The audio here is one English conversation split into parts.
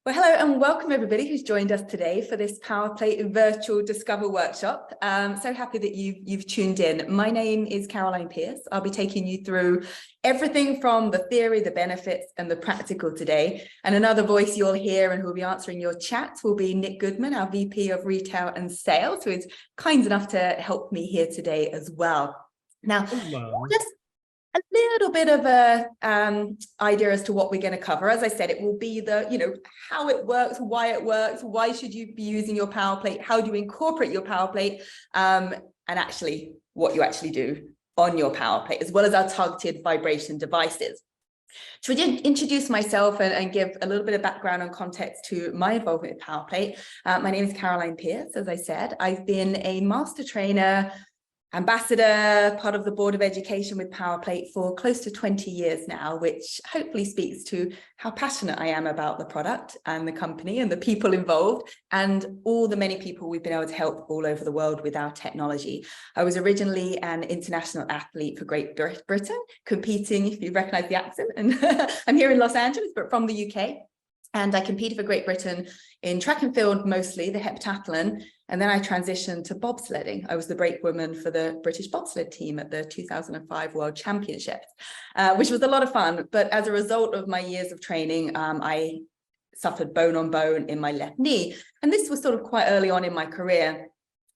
Well, hello and welcome everybody who's joined us today for this PowerPlate virtual Discover workshop. So happy that you've tuned in. My name is Caroline Pierce. I'll be taking you through everything from the theory, the benefits and the practical today. And another voice you'll hear and who'll be answering your chats will be Nick Goodman, our VP of Retail and Sales, who is kind enough to help me here today as well. Now, just a little bit of a idea as to what we're going to cover. As I said, it will be how it works, why should you be using your PowerPlate, how do you incorporate your PowerPlate, and actually what you actually do on your PowerPlate, as well as our targeted vibration devices. To introduce myself and give a little bit of background and context to my involvement with PowerPlate, my name is Caroline Pierce. As I said, I've been a master trainer, ambassador, part of the board of education with PowerPlate for close to 20 years now, which hopefully speaks to how passionate I am about the product and the company and the people involved and all the many people we've been able to help all over the world with our technology. I was originally an international athlete for Great Britain, competing, if you recognize the accent, and I'm here in Los Angeles, but from the UK. And I competed for Great Britain in track and field, mostly the heptathlon. And then I transitioned to bobsledding. I was the brakewoman for the British bobsled team at the 2005 World Championships, which was a lot of fun. But as a result of my years of training, I suffered bone on bone in my left knee. And this was sort of quite early on in my career.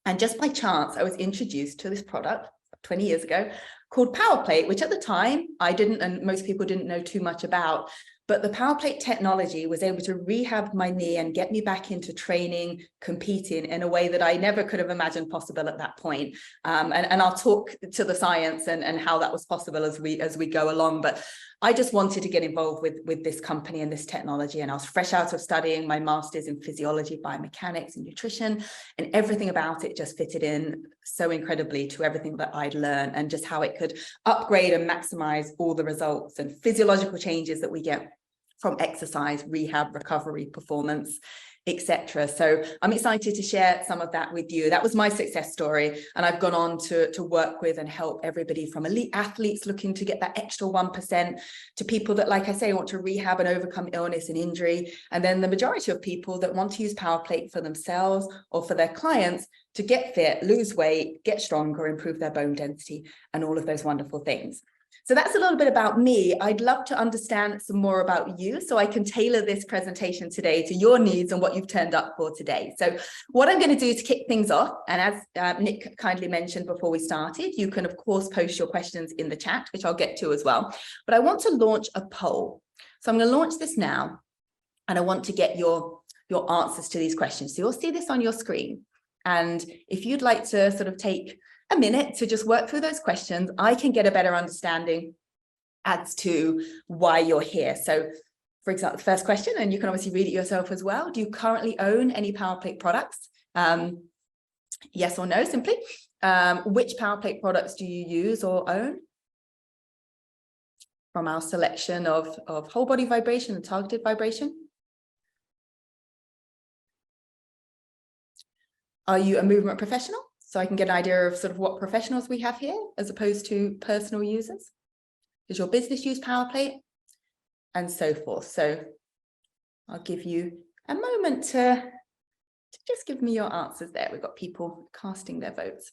And just by chance, I was introduced to this product 20 years ago called PowerPlate, which at the time I didn't, and most people didn't know too much about. But the PowerPlate technology was able to rehab my knee and get me back into training, competing in a way that I never could have imagined possible at that point. And I'll talk to the science and how that was possible as we go along. But I just wanted to get involved with this company and this technology. And I was fresh out of studying my master's in physiology, biomechanics and nutrition, and everything about it just fitted in so incredibly to everything that I'd learned and just how it could upgrade and maximize all the results and physiological changes that we get from exercise, rehab, recovery, performance, etc. So I'm excited to share some of that with you. That was my success story. And I've gone on to work with and help everybody from elite athletes looking to get that extra 1% to people that, like I say, want to rehab and overcome illness and injury. And then the majority of people that want to use PowerPlate for themselves or for their clients to get fit, lose weight, get stronger, improve their bone density, and all of those wonderful things. So that's a little bit about me. I'd love to understand some more about you so I can tailor this presentation today to your needs and what you've turned up for today. So what I'm going to do to kick things off, and as Nick kindly mentioned before we started, you can of course post your questions in the chat, which I'll get to as well. But I want to launch a poll. So I'm going to launch this now, and I want to get your answers to these questions. So you'll see this on your screen. And if you'd like to sort of take a minute to just work through those questions, I can get a better understanding as to why you're here. So for example, the first question, and you can obviously read it yourself as well. Do you currently own any PowerPlate products? Yes or no, simply. Which PowerPlate products do you use or own? From our selection of whole body vibration and targeted vibration. Are you a movement professional? So I can get an idea of sort of what professionals we have here as opposed to personal users. Does your business use PowerPlate? And so forth. So I'll give you a moment to just give me your answers there. We've got people casting their votes.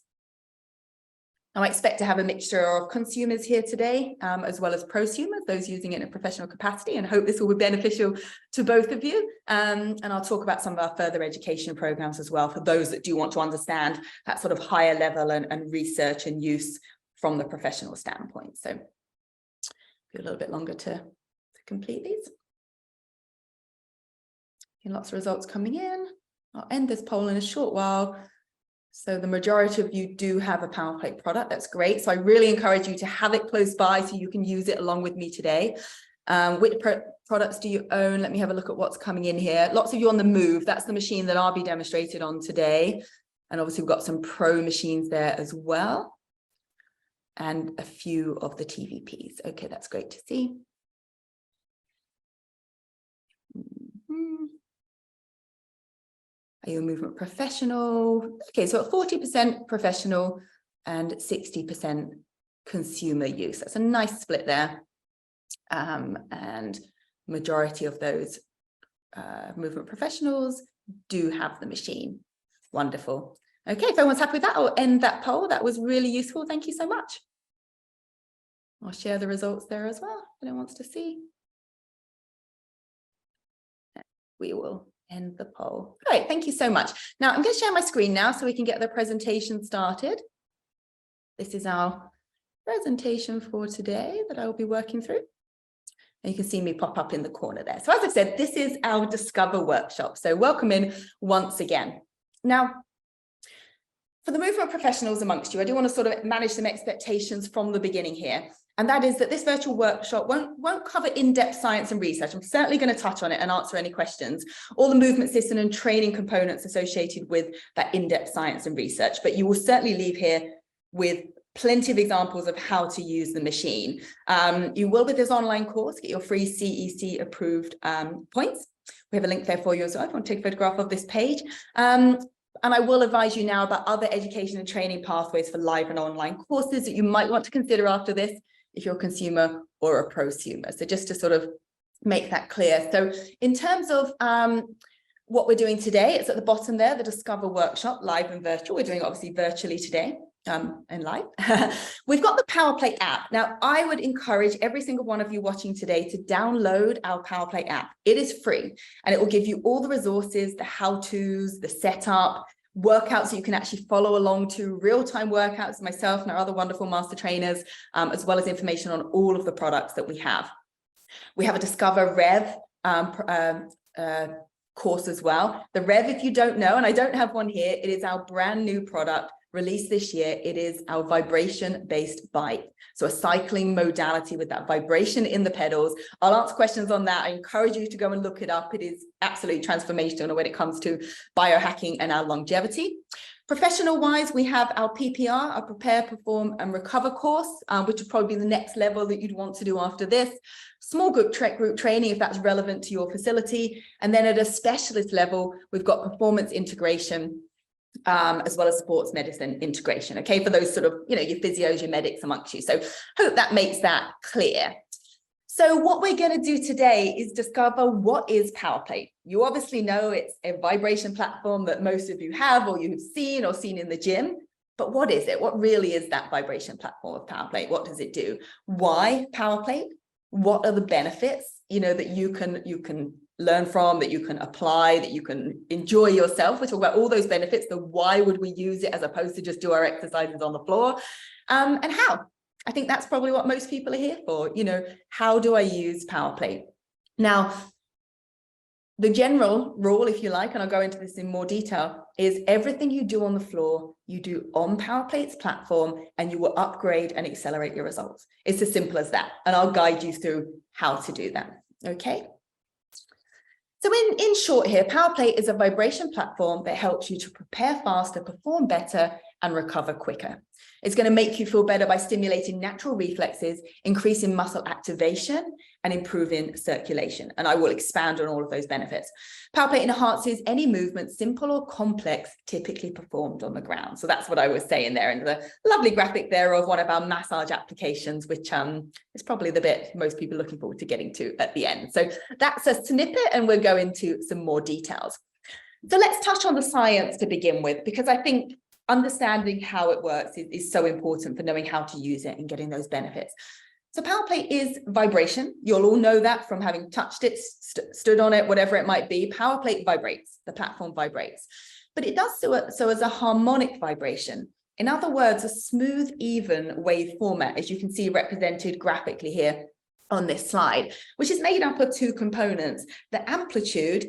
I expect to have a mixture of consumers here today, as well as prosumers, those using it in a professional capacity, and hope this will be beneficial to both of you. And I'll talk about some of our further education programs as well for those that do want to understand that sort of higher level and research and use from the professional standpoint. So a little bit longer to complete these. And lots of results coming in. I'll end this poll in a short while. So the majority of you do have a PowerPlate product. That's great. So I really encourage you to have it close by so you can use it along with me today. Which products do you own? Let me have a look at what's coming in here. Lots of you on the Move. That's the machine that I'll be demonstrated on today. And obviously we've got some Pro machines there as well. And a few of the TVPs. Okay, that's great to see. Are you a movement professional? Okay, so at 40% professional and 60% consumer use. That's a nice split there. And majority of those movement professionals do have the machine. Wonderful. Okay, if everyone's happy with that, I'll end that poll. That was really useful. Thank you so much. I'll share the results there as well, if anyone wants to see. We will end the poll. Great, thank you so much. Now I'm going to share my screen now so we can get the presentation started. This is our presentation for today that I will be working through. And you can see me pop up in the corner there. So as I said, this is our Discover workshop. So welcome in once again. Now, for the movement professionals amongst you, I do want to sort of manage some expectations from the beginning here. And that is that this virtual workshop won't cover in-depth science and research. I'm certainly going to touch on it and answer any questions, all the movement system and training components associated with that in-depth science and research. But you will certainly leave here with plenty of examples of how to use the machine. You will, with this online course, get your free CEC approved points. We have a link there for you as well if you want to take a photograph of this page. And I will advise you now about other education and training pathways for live and online courses that you might want to consider after this, if you're a consumer or a prosumer. So just to sort of make that clear. So in terms of what we're doing today, it's at the bottom there, the Discover workshop, live and virtual. We're doing it obviously virtually today. And live. We've got the PowerPlate app. Now, I would encourage every single one of you watching today to download our PowerPlate app. It is free and it will give you all the resources, the how-tos, the setup, workouts that you can actually follow along to, real-time workouts, myself and our other wonderful master trainers, as well as information on all of the products that we have. We have a Discover Rev course as well. The Rev, if you don't know, and I don't have one here, it is our brand new product released this year. It is our vibration-based bike. So a cycling modality with that vibration in the pedals. I'll answer questions on that. I encourage you to go and look it up. It is absolutely transformational when it comes to biohacking and our longevity. Professional-wise, we have our PPR, our Prepare, Perform and Recover course, which would probably be the next level that you'd want to do after this. Small group training, if that's relevant to your facility. And then at a specialist level, we've got performance integration, as well as sports medicine integration, okay, for those sort of, you know, your physios, your medics amongst you. So hope that makes that clear. So what we're going to do today is discover what is PowerPlate. You obviously know it's a vibration platform that most of you have or you've seen in the gym, but what is it? What really is that vibration platform of PowerPlate? What does it do? Why PowerPlate? What are the benefits, you know, that you can learn from, that you can apply, that you can enjoy yourself? We'll talk about all those benefits, the why would we use it as opposed to just do our exercises on the floor, and how. I think that's probably what most people are here for. You know, how do I use PowerPlate? Now, the general rule, if you like, and I'll go into this in more detail, is everything you do on the floor, you do on PowerPlate's platform, and you will upgrade and accelerate your results. It's as simple as that. And I'll guide you through how to do that. Okay. So in short here, PowerPlate is a vibration platform that helps you to prepare faster, perform better, and recover quicker. It's going to make you feel better by stimulating natural reflexes, increasing muscle activation, and improving circulation. And I will expand on all of those benefits. PowerPlate enhances any movement, simple or complex, typically performed on the ground. So that's what I was saying there. And the lovely graphic there of one of our massage applications, which is probably the bit most people are looking forward to getting to at the end. So that's a snippet, and we'll go into some more details. So let's touch on the science to begin with, because I think understanding how it works is so important for knowing how to use it and getting those benefits. So PowerPlate is vibration. You'll all know that from having touched it, stood on it, whatever it might be. PowerPlate vibrates, the platform vibrates, but it does so as a harmonic vibration. In other words, a smooth, even wave format, as you can see represented graphically here on this slide, which is made up of two components, the amplitude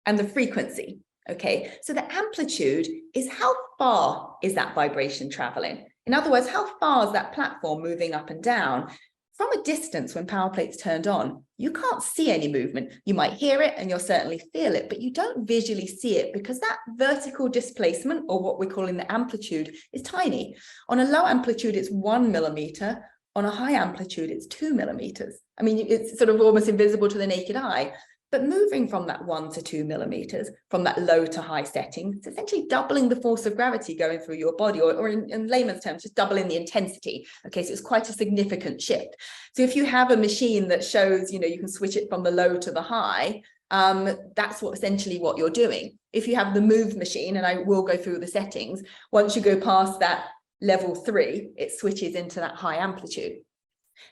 and the frequency. Okay, so the amplitude is how far is that vibration traveling? In other words, how far is that platform moving up and down? From a distance, when PowerPlate's turned on, you can't see any movement. You might hear it and you'll certainly feel it, but you don't visually see it because that vertical displacement, or what we're calling the amplitude, is tiny. On a low amplitude, it's 1 millimeter. On a high amplitude, it's 2 millimeters. I mean, it's sort of almost invisible to the naked eye. But moving from that 1 to 2 millimeters, from that low to high setting, it's essentially doubling the force of gravity going through your body, or in layman's terms, just doubling the intensity. Okay, so it's quite a significant shift. So if you have a machine that shows, you know, you can switch it from the low to the high, that's essentially what you're doing. If you have the move machine, and I will go through the settings, once you go past that level 3, it switches into that high amplitude.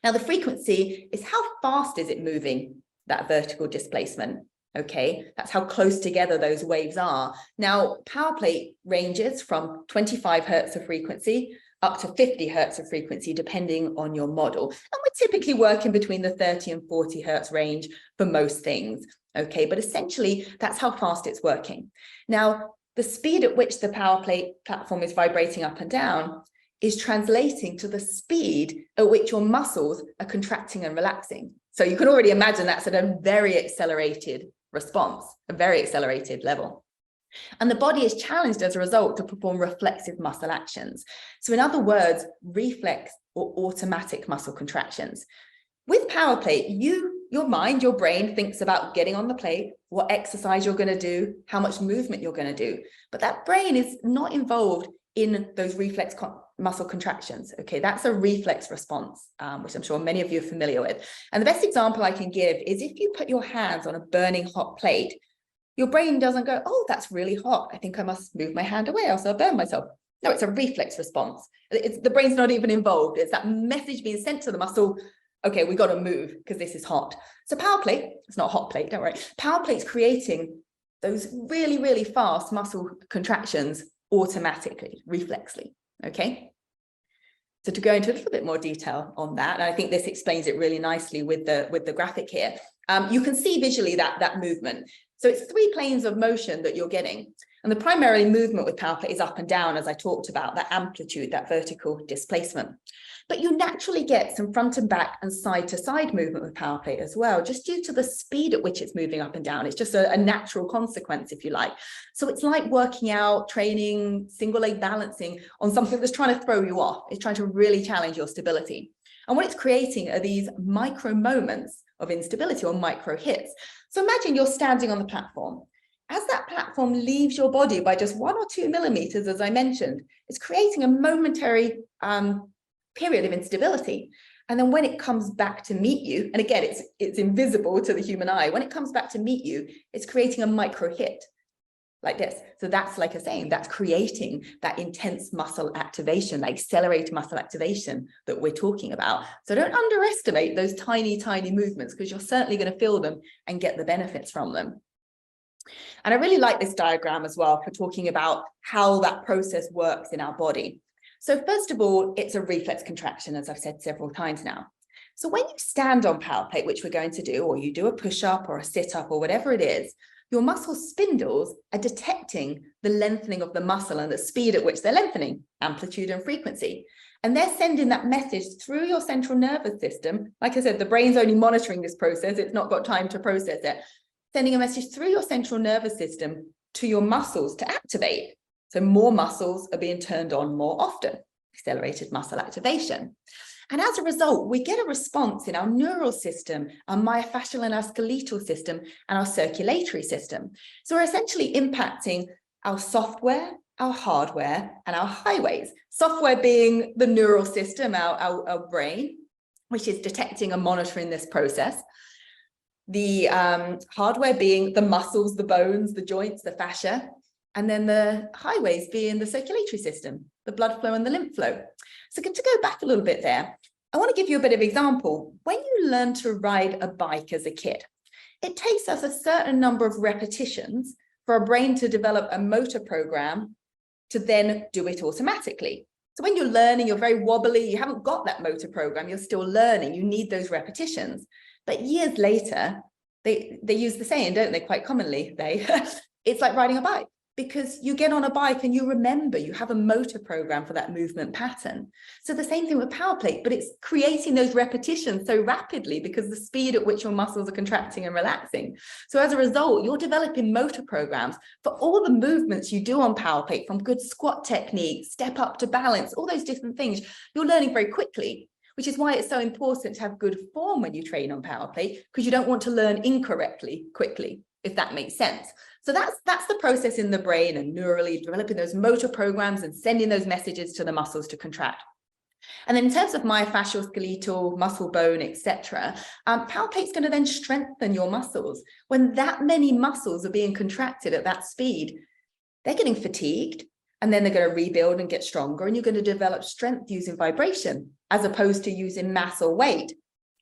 Now, the frequency is how fast is it moving that vertical displacement. Okay, that's how close together those waves are. Now, power plate ranges from 25 hertz of frequency up to 50 hertz of frequency, depending on your model. And we're typically working between the 30 and 40 hertz range for most things. Okay, but essentially that's how fast it's working. Now, the speed at which the power plate platform is vibrating up and down is translating to the speed at which your muscles are contracting and relaxing. So you can already imagine that's at a very accelerated response, a very accelerated level. And the body is challenged as a result to perform reflexive muscle actions. So in other words, reflex or automatic muscle contractions. With power plate, your mind, your brain thinks about getting on the plate, what exercise you're going to do, how much movement you're going to do. But that brain is not involved in those reflex muscle contractions. Okay, that's a reflex response, which I'm sure many of you are familiar with. And the best example I can give is if you put your hands on a burning hot plate, your brain doesn't go, oh, that's really hot, I think I must move my hand away, else I'll burn myself. No, it's a reflex response. The brain's not even involved. It's that message being sent to the muscle, okay, we got to move because this is hot. So power plate, it's not hot plate, don't worry. Power plate's creating those really, really fast muscle contractions automatically, reflexly, okay? So to go into a little bit more detail on that, and I think this explains it really nicely with the graphic here, you can see visually that movement. So it's 3 planes of motion that you're getting. And the primary movement with power plate is up and down, as I talked about, that amplitude, that vertical displacement. But you naturally get some front and back and side to side movement with power plate as well, just due to the speed at which it's moving up and down. It's just a natural consequence, if you like. So it's like working out, training, single leg balancing on something that's trying to throw you off. It's trying to really challenge your stability. And what it's creating are these micro moments of instability or micro hits. So imagine you're standing on the platform. As that platform leaves your body by just 1 or 2 millimeters, as I mentioned, it's creating a momentary period of instability. And then when it comes back to meet you, and again, it's invisible to the human eye, when it comes back to meet you, it's creating a micro hit like this. So that's, like I was saying, that's creating that intense muscle activation, that accelerated muscle activation that we're talking about. So don't underestimate those tiny, tiny movements, because you're certainly going to feel them and get the benefits from them. And I really like this diagram as well for talking about how that process works in our body. So first of all, it's a reflex contraction, as I've said several times now. So when you stand on power plate, which we're going to do, or you do a push-up or a sit-up or whatever it is, your muscle spindles are detecting the lengthening of the muscle and the speed at which they're lengthening, amplitude and frequency. And they're sending that message through your central nervous system. Like I said, the brain's only monitoring this process. It's not got time to process it. Sending a message through your central nervous system to your muscles to activate. So more muscles are being turned on more often, accelerated muscle activation. And as a result, we get a response in our neural system, our myofascial and our skeletal system, and our circulatory system. So we're essentially impacting our software, our hardware, and our highways. Software being the neural system, our brain, which is detecting and monitoring this process. The hardware being the muscles, the bones, the joints, the fascia, and then the highways being the circulatory system, the blood flow and the lymph flow. So to go back a little bit there, I want to give you a bit of example. When you learn to ride a bike as a kid, it takes us a certain number of repetitions for our brain to develop a motor program to then do it automatically. So when you're learning, you're very wobbly, you haven't got that motor program, you're still learning, you need those repetitions. But years later, they use the saying, don't they, quite commonly, it's like riding a bike, because you get on a bike and you remember, you have a motor program for that movement pattern. So the same thing with power plate, but it's creating those repetitions so rapidly because the speed at which your muscles are contracting and relaxing. So as a result, you're developing motor programs for all the movements you do on power plate, from good squat technique, step up to balance, all those different things you're learning very quickly, which is why it's so important to have good form when you train on power plate, because you don't want to learn incorrectly quickly, if that makes sense. So that's the process in the brain and neurally developing those motor programs and sending those messages to the muscles to contract. And then in terms of myofascial, skeletal, muscle, bone, etc., power plate's going to then strengthen your muscles. When that many muscles are being contracted at that speed, they're getting fatigued, and then they're going to rebuild and get stronger, and you're going to develop strength using vibration as opposed to using mass or weight.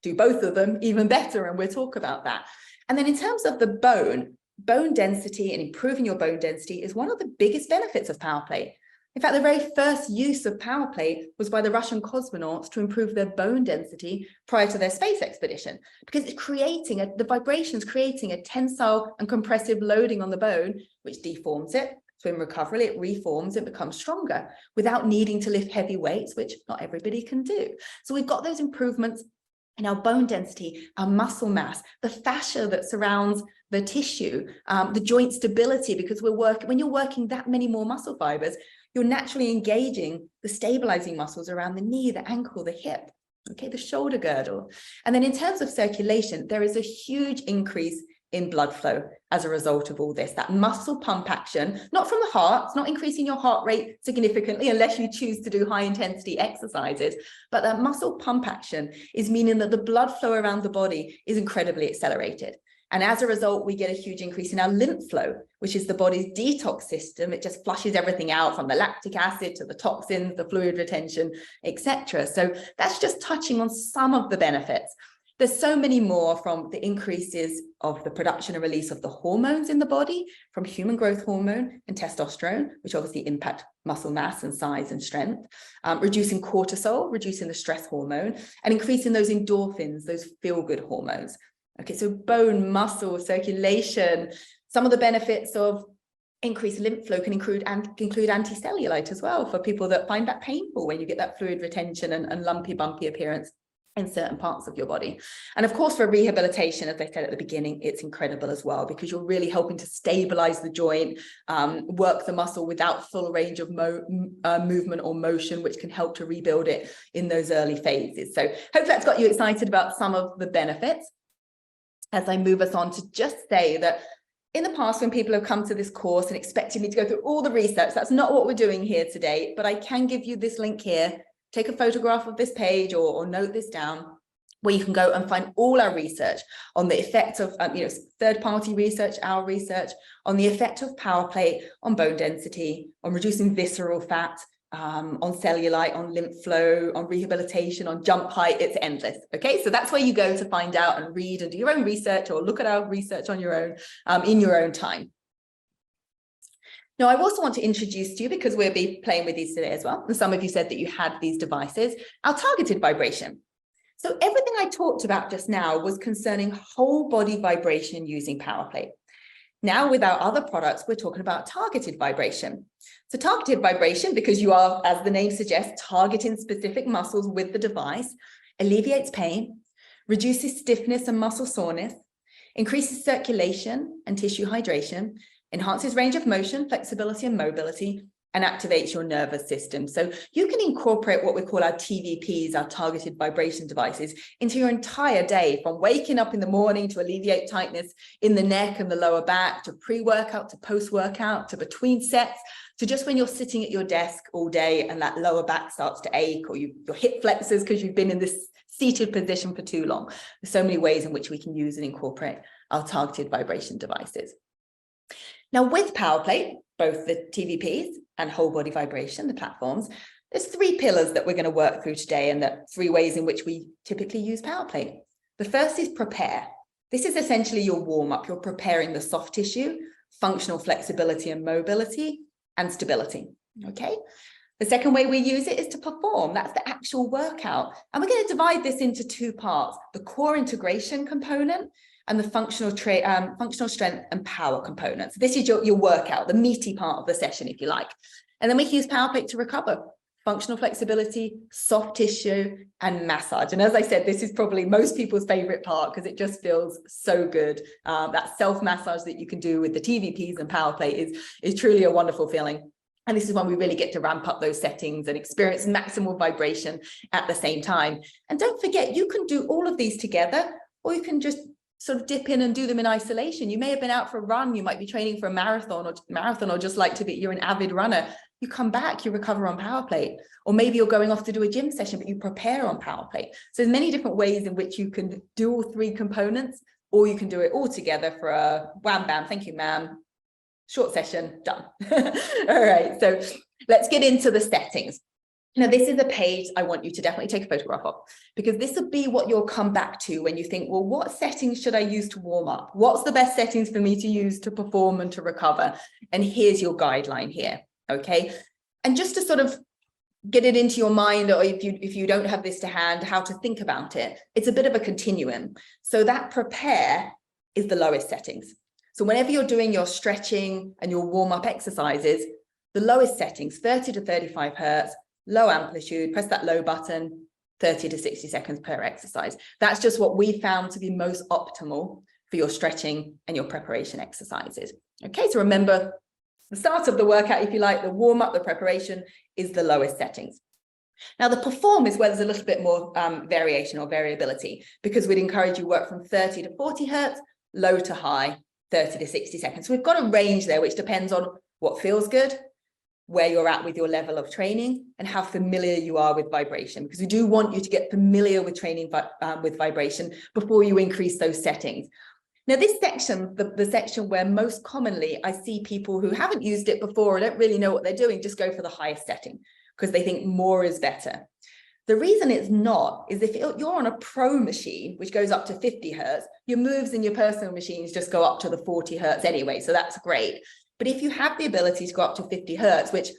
Do both of them even better, and we'll talk about that. And then in terms of the bone density and improving your bone density is one of the biggest benefits of power plate. In fact, the very first use of power plate was by the Russian cosmonauts to improve their bone density prior to their space expedition, because it's creating the vibrations creating a tensile and compressive loading on the bone, which deforms it. So in recovery, it reforms, it becomes stronger without needing to lift heavy weights, which not everybody can do. So we've got those improvements in our bone density, our muscle mass, the fascia that surrounds the tissue, the joint stability, because when you're working that many more muscle fibers, you're naturally engaging the stabilizing muscles around the knee, the ankle, the hip, okay, the shoulder girdle. And then in terms of circulation, there is a huge increase in blood flow as a result of all this. That muscle pump action, not from the heart, it's not increasing your heart rate significantly unless you choose to do high intensity exercises, but that muscle pump action is meaning that the blood flow around the body is incredibly accelerated. And as a result, we get a huge increase in our lymph flow, which is the body's detox system. It just flushes everything out, from the lactic acid to the toxins, the fluid retention, etc. So that's just touching on some of the benefits. There's so many more, from the increases of the production and release of the hormones in the body, from human growth hormone and testosterone, which obviously impact muscle mass and size and strength, reducing cortisol, reducing the stress hormone, and increasing those endorphins, those feel-good hormones. Okay, so bone, muscle, circulation, some of the benefits of increased lymph flow can include anti-cellulite as well, for people that find that painful when you get that fluid retention and lumpy, bumpy appearance in certain parts of your body. And of course, for rehabilitation, as I said at the beginning, it's incredible as well, because you're really helping to stabilize the joint, work the muscle without full range of movement or motion, which can help to rebuild it in those early phases. So hopefully that's got you excited about some of the benefits. As I move us on to just say that in the past, when people have come to this course and expected me to go through all the research, that's not what we're doing here today, but I can give you this link here. Take a photograph of this page or note this down, where you can go and find all our research on the effect of third-party research, our research on the effect of power plate on bone density, on reducing visceral fat, on cellulite, on lymph flow, on rehabilitation, on jump height. It's endless. Okay, so that's where you go to find out and read and do your own research, or look at our research on your own in your own time. Now, I also want to introduce to you, because we'll be playing with these today as well, and some of you said that you had these devices, our targeted vibration. So everything I talked about just now was concerning whole body vibration using power plate. Now, with our other products, we're talking about targeted vibration. So targeted vibration, because you are, as the name suggests, targeting specific muscles with the device, alleviates pain, reduces stiffness and muscle soreness, increases circulation and tissue hydration, enhances range of motion, flexibility and mobility, and activates your nervous system. So you can incorporate what we call our TVPs, our targeted vibration devices, into your entire day, from waking up in the morning to alleviate tightness in the neck and the lower back, to pre-workout, to post-workout, to between sets, to just when you're sitting at your desk all day and that lower back starts to ache, or your hip flexors because you've been in this seated position for too long. There's so many ways in which we can use and incorporate our targeted vibration devices. Now, with power plate, both the TVPs and whole body vibration, the platforms, there's three pillars that we're going to work through today, and the three ways in which we typically use power plate. The first is prepare. This is essentially your warm-up. You're preparing the soft tissue, functional flexibility and mobility, and stability. Okay. The second way we use it is to perform. That's the actual workout. And we're going to divide this into two parts: the core integration component and the functional strength and power components. So this is your workout, the meaty part of the session, if you like. And then we can use power plate to recover functional flexibility, soft tissue, and massage. And as I said, this is probably most people's favorite part, because it just feels so good. That self-massage that you can do with the TVPs and power plate is truly a wonderful feeling. And this is when we really get to ramp up those settings and experience maximal vibration at the same time. And don't forget, you can do all of these together, or you can just sort of dip in and do them in isolation. You may have been out for a run, you might be training for a marathon or just like to be, you're an avid runner. you come back, you recover on power plate, or maybe you're going off to do a gym session, but you prepare on power plate. So there's many different ways in which you can do all three components, or you can do it all together for a wham bam, thank you, ma'am, short session, done. All right, so let's get into the settings. Now, this is a page I want you to definitely take a photograph of, because this will be what you'll come back to when you think, well, what settings should I use to warm up? What's the best settings for me to use to perform and to recover? And here's your guideline here, okay? And just to sort of get it into your mind, or if you don't have this to hand, how to think about it, it's a bit of a continuum. So that prepare is the lowest settings. So whenever you're doing your stretching and your warm-up exercises, the lowest settings, 30 to 35 hertz, low amplitude, press that low button, 30 to 60 seconds per exercise. That's just what we found to be most optimal for your stretching and your preparation exercises. Okay, so remember, the start of the workout, if you like, the warm-up, the preparation is the lowest settings. Now, the perform is where there's a little bit more variation or variability, because we'd encourage you work from 30 to 40 hertz, low to high, 30 to 60 seconds. So we've got a range there, which depends on what feels good, where you're at with your level of training, and how familiar you are with vibration, because we do want you to get familiar with training with vibration before you increase those settings. Now, this section, the section where most commonly I see people who haven't used it before or don't really know what they're doing, just go for the highest setting because they think more is better. The reason it's not is if you're on a pro machine, which goes up to 50 hertz, your moves in your personal machines just go up to the 40 hertz anyway, so that's great. But if you have the ability to go up to 50 hertz, which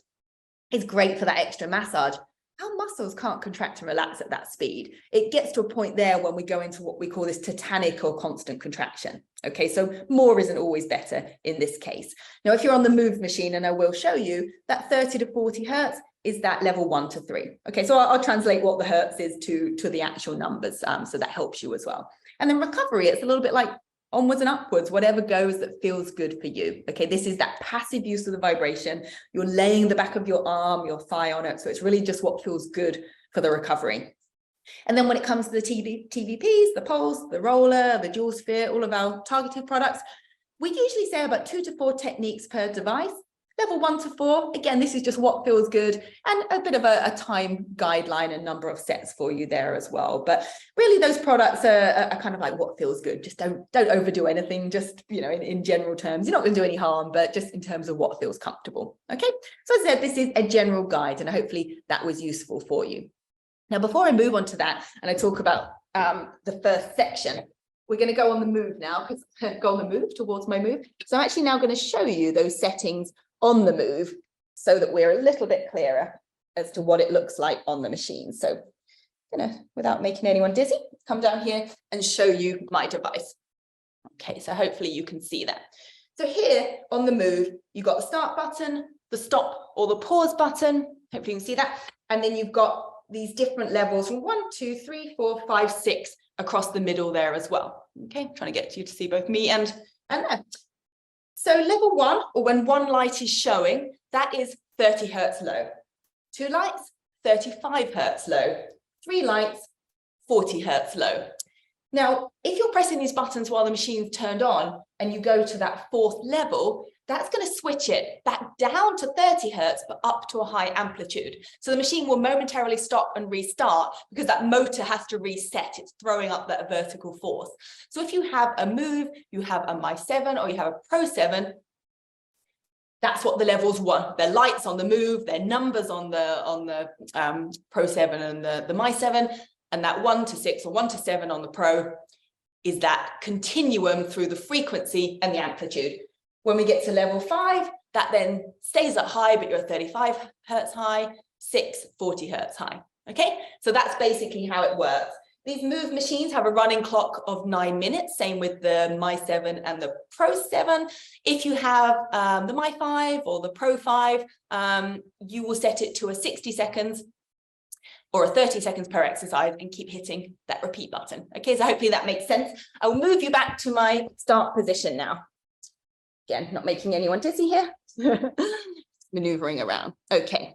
is great for that extra massage, our muscles can't contract and relax at that speed. It gets to a point there when we go into what we call this tetanic or constant contraction. Okay, so more isn't always better in this case. Now, if you're on the move machine, and I will show you, that 30 to 40 hertz is that level 1 to 3. Okay, so I'll translate what the hertz is to the actual numbers, so that helps you as well. And then recovery, it's a little bit like onwards and upwards, whatever goes that feels good for you. Okay, this is that passive use of the vibration. You're laying the back of your arm, your thigh on it. So it's really just what feels good for the recovery. And then when it comes to the TVPs, the pulse, the roller, the dual sphere, all of our targeted products, we usually say about 2 to 4 techniques per device. Level 1 to 4, again, this is just what feels good, and a bit of a time guideline and number of sets for you there as well. But really, those products are kind of like what feels good. Just don't overdo anything, just, you know, in general terms. You're not going to do any harm, but just in terms of what feels comfortable. Okay, so as I said, this is a general guide, and hopefully that was useful for you. Now, before I move on to that, and I talk about the first section, we're going to go on the move now, because go on the move towards my move. So I'm actually now going to show you those settings on the move so that we're a little bit clearer as to what it looks like on the machine. So I'm gonna, without making anyone dizzy, come down here and show you my device. Okay, so hopefully you can see that. So here on the move, you've got the start button, the stop or the pause button. Hopefully you can see that. And then you've got these different levels from 1, 2, 3, 4, 5, 6 across the middle there as well. Okay, trying to get you to see both me and there. So level 1, or when one light is showing, that is 30 hertz low. 2 lights, 35 hertz low. 3 lights, 40 hertz low. Now, if you're pressing these buttons while the machine's turned on and you go to that 4th level, that's going to switch it back down to 30 hertz, but up to a high amplitude. So the machine will momentarily stop and restart because that motor has to reset. It's throwing up that vertical force. So if you have a move, you have a My 7 or you have a Pro 7, that's what the levels want. Their lights on the move, their numbers on the Pro 7 and the My 7, and that 1 to 6 or 1 to 7 on the Pro is that continuum through the frequency and the amplitude. When we get to level 5, that then stays at high, but you're 35 hertz high, 6, 40 hertz high. Okay, so that's basically how it works. These move machines have a running clock of 9 minutes, same with the My 7 and the Pro 7. If you have the My 5 or the Pro 5, you will set it to a 60 seconds or a 30 seconds per exercise and keep hitting that repeat button. Okay, so hopefully that makes sense. I will move you back to my start position now. Again, not making anyone dizzy here. Maneuvering around. Okay,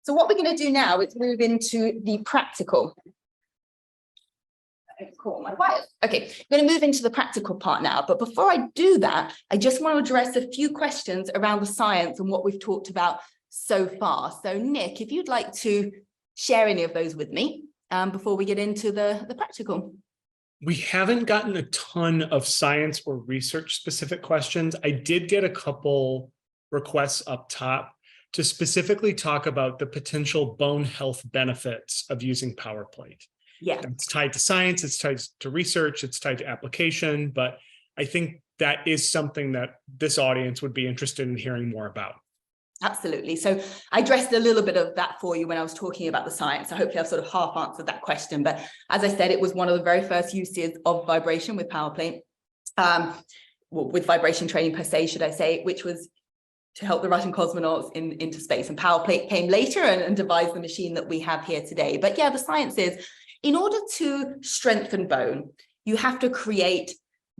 so what we're going to do now is move into the practical. Okay, I'm going to move into the practical part now, but before I do that, I just want to address a few questions around the science and what we've talked about so far. So Nick, if you'd like to share any of those with me before we get into the practical. We haven't gotten a ton of science or research specific questions. I did get a couple requests up top to specifically talk about the potential bone health benefits of using PowerPlate. Yeah, it's tied to science, it's tied to research, it's tied to application, but I think that is something that this audience would be interested in hearing more about. absolutely. So I addressed a little bit of that for you when I was talking about the science. So hopefully I've sort of half answered that question. But as I said, it was one of the very first uses of vibration with PowerPlate, with vibration training per se, should I say, which was to help the Russian cosmonauts into space. And PowerPlate came later and devised the machine that we have here today. But yeah, the science is, in order to strengthen bone, you have to create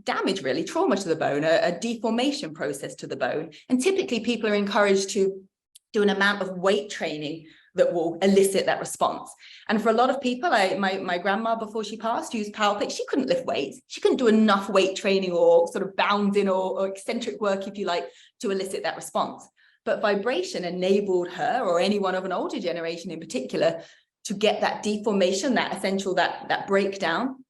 damage, really, trauma to the bone, a deformation process to the bone. And typically people are encouraged to do an amount of weight training that will elicit that response. And for a lot of people, my grandma, before she passed, used PowerPlate. She couldn't lift weights. She couldn't do enough weight training or sort of bounding or eccentric work, if you like, to elicit that response. But vibration enabled her, or anyone of an older generation in particular, to get that deformation, that essential, that breakdown,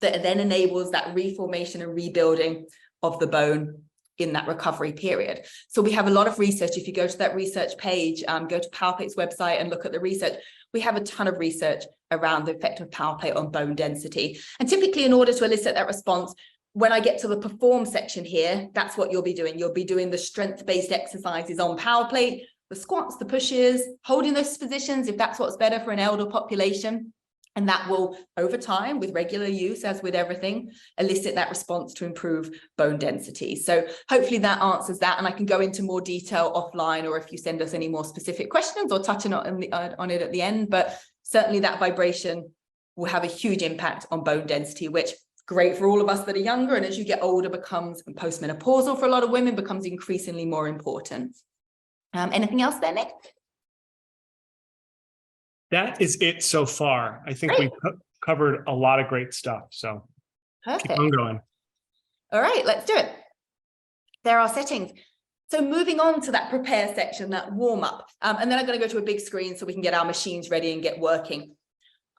that then enables that reformation and rebuilding of the bone in that recovery period. So we have a lot of research. If you go to that research page, go to PowerPlate's website and look at the research, we have a ton of research around the effect of PowerPlate on bone density. And typically, in order to elicit that response, when I get to the perform section here, that's what you'll be doing. You'll be doing the strength-based exercises on PowerPlate, the squats, the pushes, holding those positions if that's what's better for an elder population. And that will, over time, with regular use, as with everything, elicit that response to improve bone density. So hopefully that answers that. And I can go into more detail offline, or if you send us any more specific questions, or touch on it at the end. But certainly that vibration will have a huge impact on bone density, which is great for all of us that are younger. And as you get older, becomes postmenopausal for a lot of women, becomes increasingly more important. Anything else there, Nick? That is it so far. I think Great. we've covered a lot of great stuff. So Perfect. Keep on going. All right, let's do it. There are settings. So moving on to that prepare section, that warm up, and then I'm going to go to a big screen so we can get our machines ready and get working.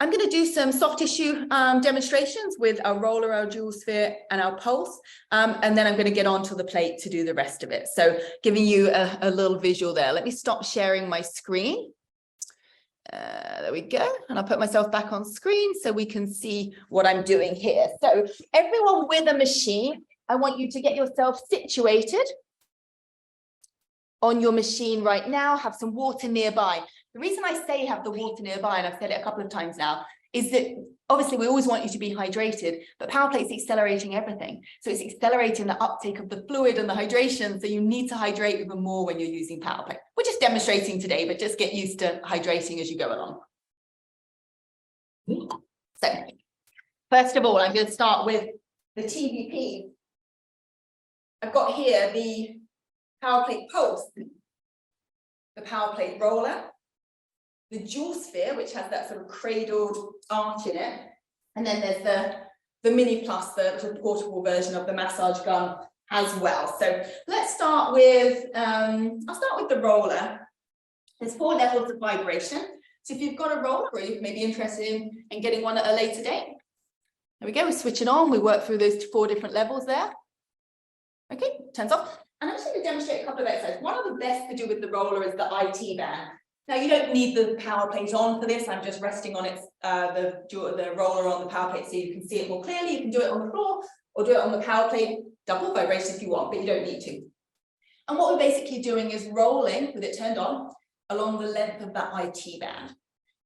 I'm going to do some soft tissue demonstrations with our roller, our dual sphere, and our pulse, and then I'm going to get onto the plate to do the rest of it. So giving you a little visual there. Let me stop sharing my screen. There we go. And I'll put myself back on screen so we can see what I'm doing here. So everyone with a machine, I want you to get yourself situated on your machine right now. Have some water nearby. The reason I say have the water nearby, and I've said it a couple of times now, is that obviously we always want you to be hydrated, but PowerPlate is accelerating everything. So it's accelerating the uptake of the fluid and the hydration. So you need to hydrate even more when you're using PowerPlate. We're just demonstrating today, but just get used to hydrating as you go along. So first of all, I'm going to start with the TVP. I've got here the PowerPlate pulse, the PowerPlate roller, the dual sphere, which has that sort of cradled arch in it. And then there's the Mini Plus, the portable version of the massage gun as well. So let's start with, I'll start with the roller. There's 4 levels of vibration. So if you've got a roller, or you may be interested in getting one at a later date. There we go, we switch it on. We work through those 4 different levels there. Okay, turns off. And I'm just going to demonstrate a couple of exercises. One of the best to do with the roller is the IT band. Now, you don't need the PowerPlate on for this. I'm just resting on its the roller on the PowerPlate so you can see it more clearly. You can do it on the floor or do it on the PowerPlate, double vibration if you want, but you don't need to. And what we're basically doing is rolling with it turned on along the length of that IT band.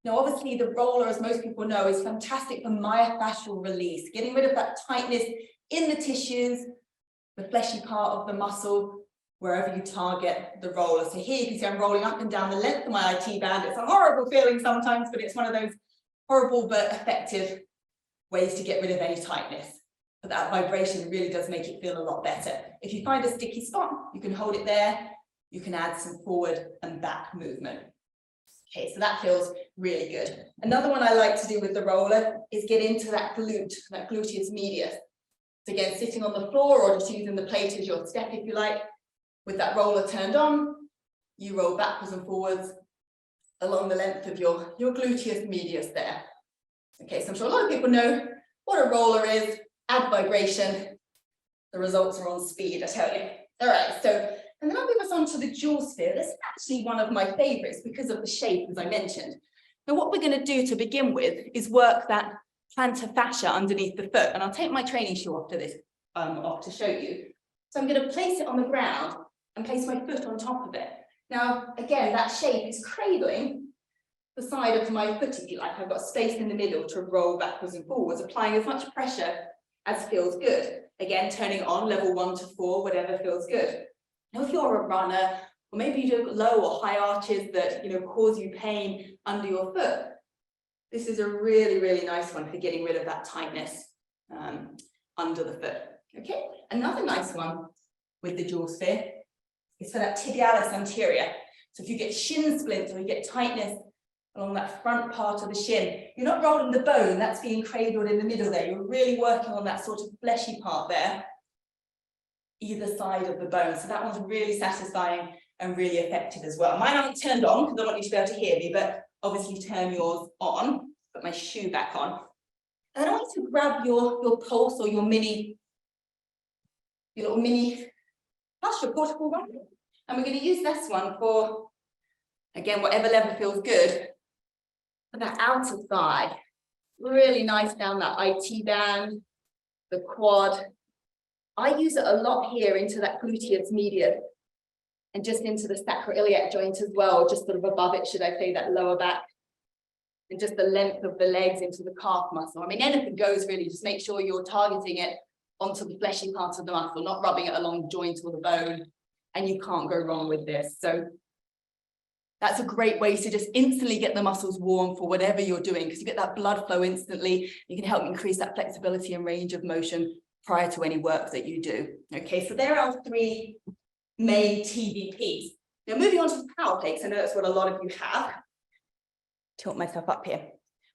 Now, obviously, the roller, as most people know, is fantastic for myofascial release, getting rid of that tightness in the tissues, the fleshy part of the muscle, wherever you target the roller. So here you can see I'm rolling up and down the length of my IT band. It's a horrible feeling sometimes, but it's one of those horrible but effective ways to get rid of any tightness. But that vibration really does make it feel a lot better. If you find a sticky spot, you can hold it there. You can add some forward and back movement. Okay, so that feels really good. Another one I like to do with the roller is get into that glute, that gluteus medius. So again, sitting on the floor or just using the plate as your step, if you like, with that roller turned on, you roll backwards and forwards along the length of your gluteus medius there. Okay, so I'm sure a lot of people know what a roller is. Add vibration, the results are on speed, I tell you. All right, so, and then I'll move us on to the jaw sphere. This is actually one of my favorites because of the shape, as I mentioned. Now, what we're going to do to begin with is work that plantar fascia underneath the foot. And I'll take my training shoe off to show you. So I'm going to place it on the ground and place my foot on top of it. Now, again, that shape is cradling the side of my foot, if you like. I've got space in the middle to roll backwards and forwards, applying as much pressure as feels good. Again, turning on level 1 to 4, whatever feels good. Now, if you're a runner, or maybe you do low or high arches that, cause you pain under your foot, this is a really, really nice one for getting rid of that tightness under the foot. Okay, another nice one with the jaw sphere is for that tibialis anterior. So if you get shin splints or you get tightness along that front part of the shin, you're not rolling the bone, that's being cradled in the middle there. You're really working on that sort of fleshy part there, either side of the bone. So that one's really satisfying and really effective as well. Mine aren't turned on because I want you to be able to hear me, but obviously turn yours on. Put my shoe back on. And then I want you to grab your pulse or your little mini portable one. And we're going to use this one for, again, whatever level feels good. For that outer thigh, really nice down that IT band, the quad. I use it a lot here into that gluteus medius and just into the sacroiliac joint as well, just sort of above it, should I say, that lower back. And just the length of the legs into the calf muscle. I mean, anything goes really, just make sure you're targeting it onto the fleshy part of the muscle, not rubbing it along the joint or the bone, and you can't go wrong with this. So that's a great way to just instantly get the muscles warm for whatever you're doing, because you get that blood flow instantly. You can help increase that flexibility and range of motion prior to any work that you do. Okay, so there are 3 main TVPs. Now moving on to the power plates, I know that's what a lot of you have. Tilt myself up here.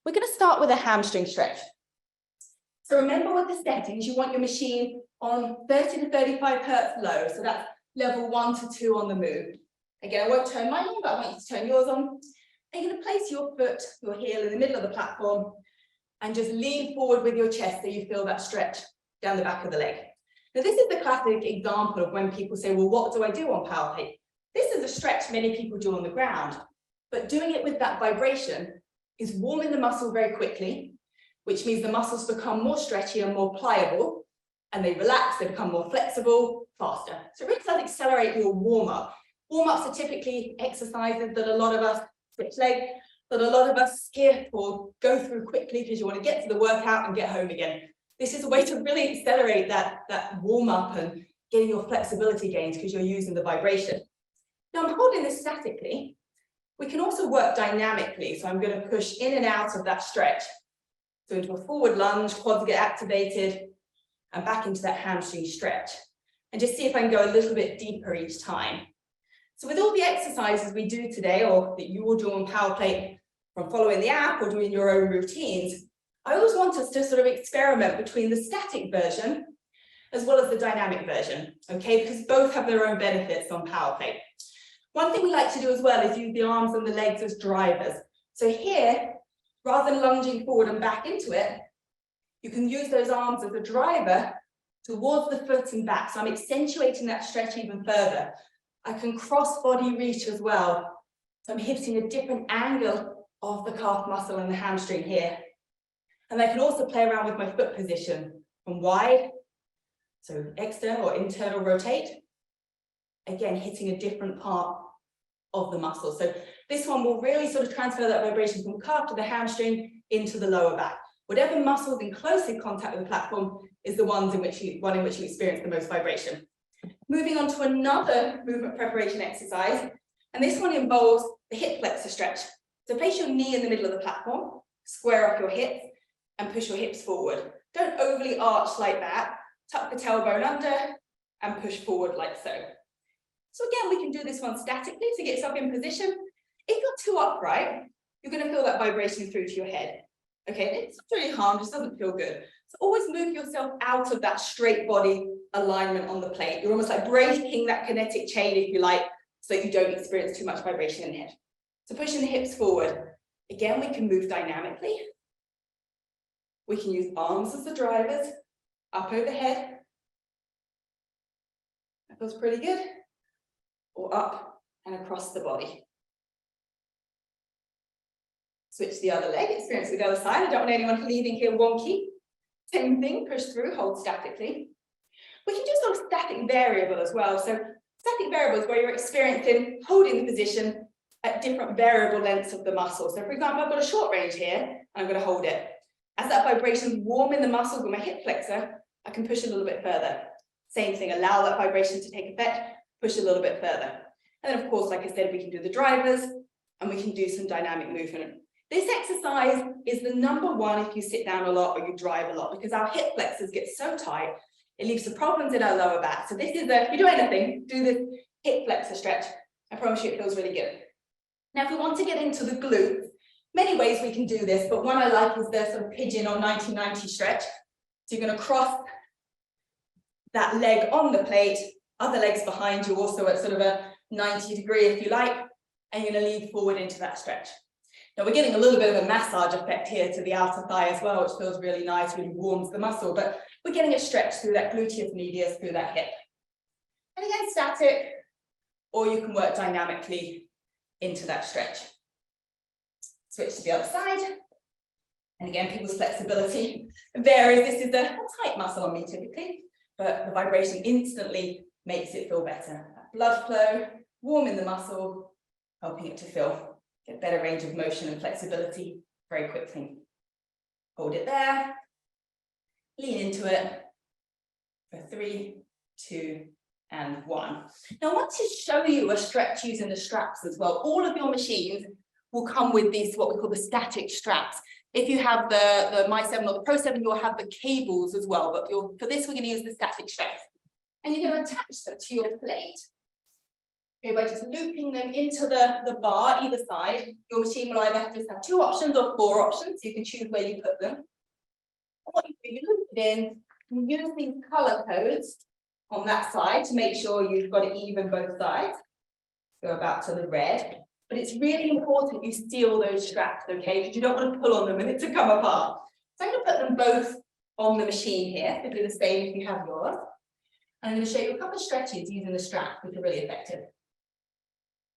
We're going to start with a hamstring stretch. So remember with the settings, you want your machine on 30 to 35 hertz low. So that's level 1 to 2 on the move. Again, I won't turn mine on, but I want you to turn yours on. And you're going to place your foot, your heel in the middle of the platform and just lean forward with your chest so you feel that stretch down the back of the leg. Now, this is the classic example of when people say, well, what do I do on power plate? This is a stretch many people do on the ground, but doing it with that vibration is warming the muscle very quickly, which means the muscles become more stretchy and more pliable, and they relax, they become more flexible, faster. So it really does accelerate your warm-up. Warm-ups are typically exercises that a lot of us, switch leg, that a lot of us skip or go through quickly because you want to get to the workout and get home again. This is a way to really accelerate that warm-up and getting your flexibility gains because you're using the vibration. Now I'm holding this statically. We can also work dynamically. So I'm going to push in and out of that stretch. So into a forward lunge, quads get activated, and back into that hamstring stretch. And just see if I can go a little bit deeper each time. So with all the exercises we do today, or that you will do on power plate from following the app or doing your own routines, I always want us to sort of experiment between the static version as well as the dynamic version, okay? Because both have their own benefits on power plate. One thing we like to do as well is use the arms and the legs as drivers. So here, rather than lunging forward and back into it, you can use those arms as a driver towards the foot and back. So I'm accentuating that stretch even further. I can cross body reach as well. So I'm hitting a different angle of the calf muscle and the hamstring here. And I can also play around with my foot position from wide, so external or internal rotate. Again, hitting a different part of the muscle. So this one will really sort of transfer that vibration from calf to the hamstring into the lower back. Whatever muscles in closest contact with the platform is the one in which you experience the most vibration. Moving on to another movement preparation exercise, and this one involves the hip flexor stretch. So place your knee in the middle of the platform, square up your hips, and push your hips forward. Don't overly arch like that. Tuck the tailbone under and push forward like so. So again, we can do this one statically to get yourself in position. If you're too upright, you're going to feel that vibration through to your head. Okay, it's not really harm, just doesn't feel good. So always move yourself out of that straight body alignment on the plate. You're almost like breaking that kinetic chain, if you like, so you don't experience too much vibration in the head. So pushing the hips forward. Again, we can move dynamically. We can use arms as the drivers, up overhead. That feels pretty good. Or up and across the body. Switch the other leg, experience with the other side. I don't want anyone leaving here wonky. Same thing, push through, hold statically. We can do sort of static variable as well. So static variable is where you're experiencing holding the position at different variable lengths of the muscle. So for example, I've got a short range here, and I'm going to hold it. As that vibration is warming the muscles with my hip flexor, I can push a little bit further. Same thing, allow that vibration to take effect, push a little bit further. And then of course, like I said, we can do the drivers and we can do some dynamic movement. This exercise is the #1 if you sit down a lot or you drive a lot, because our hip flexors get so tight, it leaves some problems in our lower back. So this is if you do anything, do this hip flexor stretch. I promise you it feels really good. Now, if we want to get into the glutes, many ways we can do this, but one I like is the sort of pigeon or 90-90 stretch. So you're going to cross that leg on the plate, other legs behind you also at sort of a 90 degree if you like, and you're going to lean forward into that stretch. Now we're getting a little bit of a massage effect here to the outer thigh as well, which feels really nice, really warms the muscle, but we're getting a stretch through that gluteus medius, through that hip. And again, static, or you can work dynamically into that stretch. Switch to the other side. And again, people's flexibility varies. This is a tight muscle on me typically, but the vibration instantly makes it feel better. Blood flow, warming the muscle, helping it to feel, get better range of motion and flexibility very quickly. Hold it there, lean into it for 3, 2, and 1. Now I want to show you a stretch using the straps as well. All of your machines will come with these, what we call the static straps. If you have the My 7 or the Pro 7, you'll have the cables as well, but for this we're going to use the static straps. And you're going to attach them to your plate. Okay, by just looping them into the bar either side. Your machine will either just have 2 options or 4 options, so you can choose where you put them. And what you do, you loop it in, and use these color codes on that side to make sure you've got it even both sides. Go about to the red. But it's really important you seal those straps, okay? Because you don't want to pull on them and it to come apart. So I'm going to put them both on the machine here. So do the same if you have yours. And I'm going to show you a couple of stretches using the strap, which are really effective.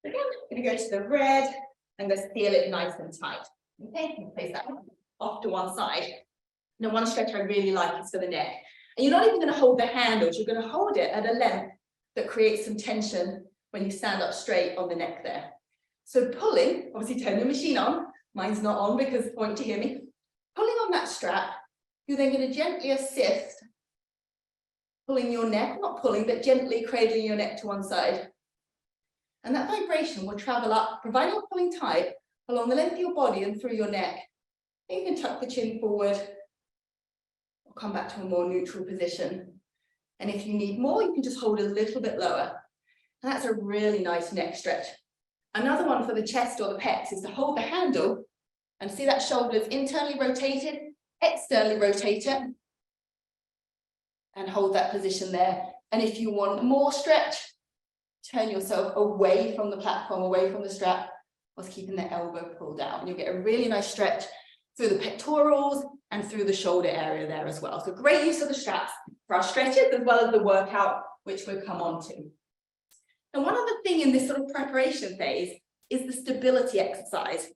Again, I'm going to go to the red and just seal it nice and tight. Okay, you can place that off to one side. Now, one stretch I really like is for the neck. And you're not even going to hold the handles, you're going to hold it at a length that creates some tension when you stand up straight on the neck there. So pulling, obviously turn your machine on, mine's not on because I want you to hear me. Pulling on that strap, you're then going to gently assist, pulling your neck, not pulling, but gently cradling your neck to one side. And that vibration will travel up, providing you're pulling tight, along the length of your body and through your neck. And you can tuck the chin forward, or come back to a more neutral position. And if you need more, you can just hold a little bit lower. And that's a really nice neck stretch. Another one for the chest or the pecs is to hold the handle and see that shoulders internally rotated, externally rotated, and hold that position there. And if you want more stretch, turn yourself away from the platform, away from the strap, whilst keeping the elbow pulled out. And you'll get a really nice stretch through the pectorals and through the shoulder area there as well. So great use of the straps for our stretches as well as the workout, which we'll come on to. And one other thing in this sort of preparation phase is the stability exercise.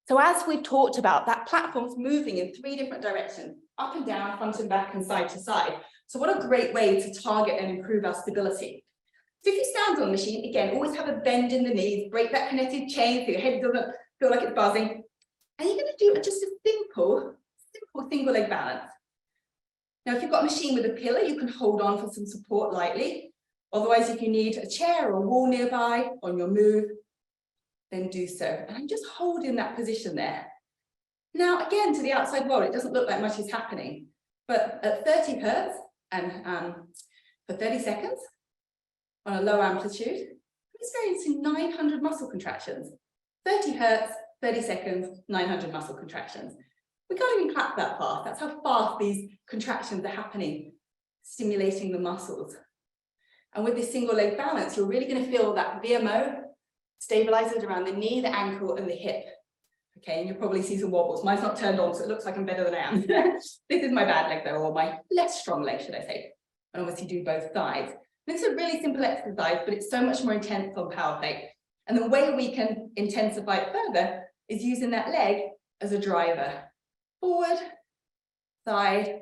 So as we've talked about, that platform's moving in 3 different directions, up and down, front and back, and side to side. So what a great way to target and improve our stability. So if you stand on the machine, again, always have a bend in the knees, break that connected chain so your head doesn't feel like it's buzzing. And you're going to do just a simple single leg balance. Now, if you've got a machine with a pillar, you can hold on for some support lightly. Otherwise, if you need a chair or a wall nearby on your move, then do so. And I'm just holding that position there. Now, again, to the outside world, it doesn't look like much is happening. But at 30 hertz and for 30 seconds on a low amplitude, I'm experiencing 900 muscle contractions. 30 hertz, 30 seconds, 900 muscle contractions. We can't even clap that fast. That's how fast these contractions are happening, stimulating the muscles. And with this single leg balance, you're really going to feel that VMO stabilizes around the knee, the ankle, and the hip. Okay, and you'll probably see some wobbles. Mine's not turned on, so it looks like I'm better than I am. This is my bad leg though, or my less strong leg, should I say. And obviously do both sides. This is a really simple exercise, but it's so much more intense on power plate. And the way we can intensify it further is using that leg as a driver. Forward, side,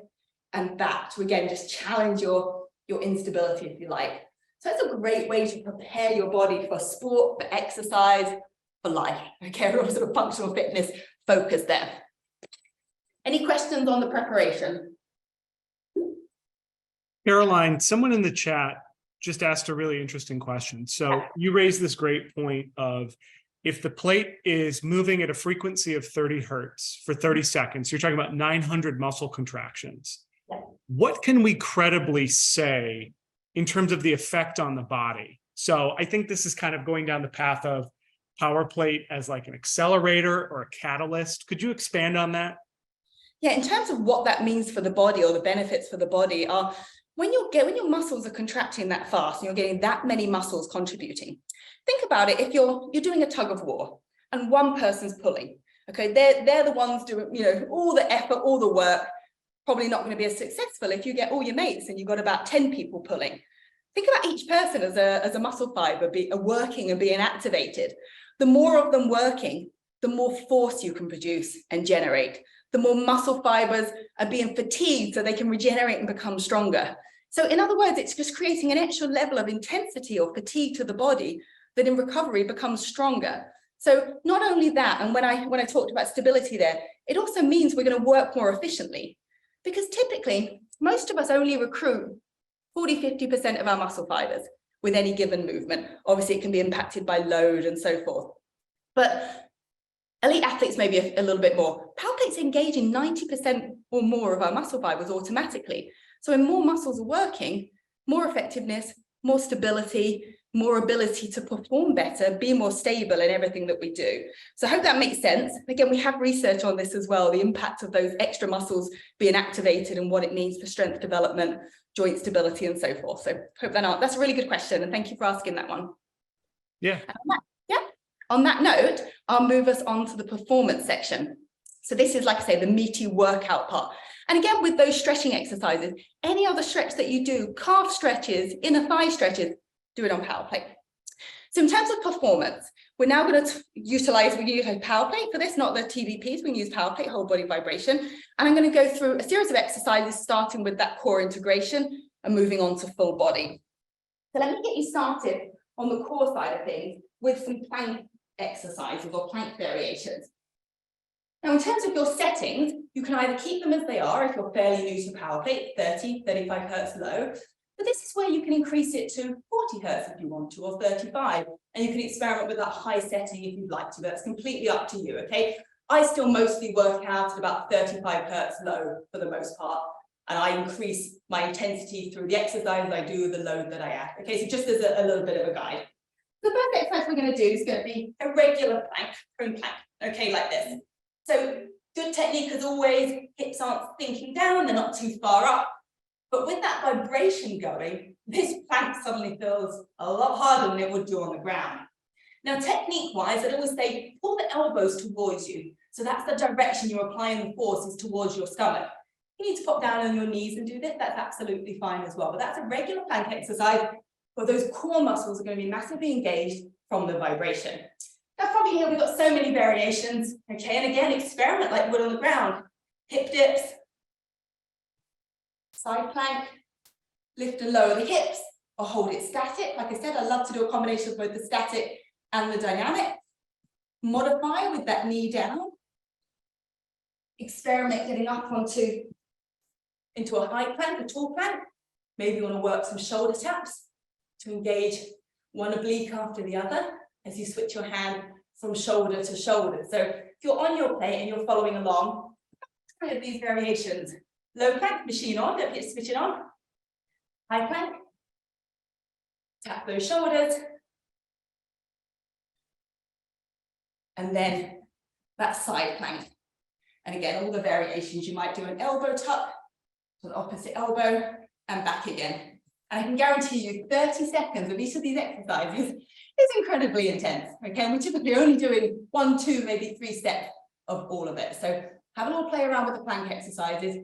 and back to, again, just challenge your instability, if you like. So it's a great way to prepare your body for sport, for exercise, for life. Okay, we're all sort of functional fitness focus there. Any questions on the preparation? Caroline, someone in the chat just asked a really interesting question. So you raised this great point of if the plate is moving at a frequency of 30 hertz for 30 seconds, you're talking about 900 muscle contractions. Yeah. What can we credibly say in terms of the effect on the body? So I think this is kind of going down the path of power plate as like an accelerator or a catalyst. Could you expand on that? Yeah, in terms of what that means for the body or the benefits for the body are when your muscles are contracting that fast and you're getting that many muscles contributing. Think about it, if you're doing a tug of war and one person's pulling, okay, they're the ones doing, you know, all the effort, all the work, probably not going to be as successful if you get all your mates and you've got about 10 people pulling. Think about each person as a muscle fiber working and being activated. The more of them working, the more force you can produce and generate. The more muscle fibers are being fatigued so they can regenerate and become stronger. So in other words, it's just creating an extra level of intensity or fatigue to the body that in recovery becomes stronger. So not only that, and when I talked about stability there, it also means we're going to work more efficiently, because typically most of us only recruit 40–50% of our muscle fibers with any given movement. Obviously it can be impacted by load and so forth, but elite athletes maybe a little bit more. Power plates engage in 90% or more of our muscle fibers automatically. So when more muscles are working, more effectiveness, more stability, more ability to perform better, be more stable in everything that we do. So I hope that makes sense. Again, we have research on this as well, the impact of those extra muscles being activated and what it means for strength development, joint stability, and so forth. So hope that's a really good question, and thank you for asking that one. Yeah. On that note, I'll move us on to the performance section. So this is, like I say, the meaty workout part. And again, with those stretching exercises, any other stretch that you do, calf stretches, inner thigh stretches, do it on power plate. So in terms of performance, we're now going to utilize power plate for this, not the TVPs. We can use power plate, whole body vibration. And I'm going to go through a series of exercises, starting with that core integration and moving on to full body. So let me get you started on the core side of things with some plank exercises or plank variations. Now, in terms of your settings, you can either keep them as they are if you're fairly new to power plate, 30–35 hertz low, but this is where you can increase it to 40 hertz if you want to, or 35, and you can experiment with that high setting if you'd like to, but that's completely up to you, okay? I still mostly work out at about 35 hertz low for the most part, and I increase my intensity through the exercise I do, the load that I add, okay? So just as a little bit of a guide. The first exercise we're going to do is going to be a regular plank, prone plank, okay, like this. So good technique as always, hips aren't sinking down, they're not too far up. But with that vibration going, this plank suddenly feels a lot harder than it would do on the ground. Now, technique-wise, I'd always say pull the elbows towards you. So that's the direction you're applying the force, is towards your stomach. You need to pop down on your knees and do this, that's absolutely fine as well. But that's a regular plank exercise where those core muscles are going to be massively engaged from the vibration. Now, from here, we've got so many variations, okay? And again, experiment like wood on the ground. Hip dips, side plank, lift and lower the hips, or hold it static. Like I said, I love to do a combination of both the static and the dynamic. Modify with that knee down. Experiment getting up into a high plank, a tall plank. Maybe you want to work some shoulder taps to engage one oblique after the other as you switch your hand from shoulder to shoulder. So if you're on your plate and you're following along, try these variations. Low plank, machine on, don't forget to switch it on. High plank. Tap those shoulders. And then that side plank. And again, all the variations, you might do an elbow tuck to the opposite elbow and back again. And I can guarantee you 30 seconds of each of these exercises is incredibly intense, okay? And we're typically only doing 1, 2, maybe 3 steps of all of it. So have a little play around with the plank exercises.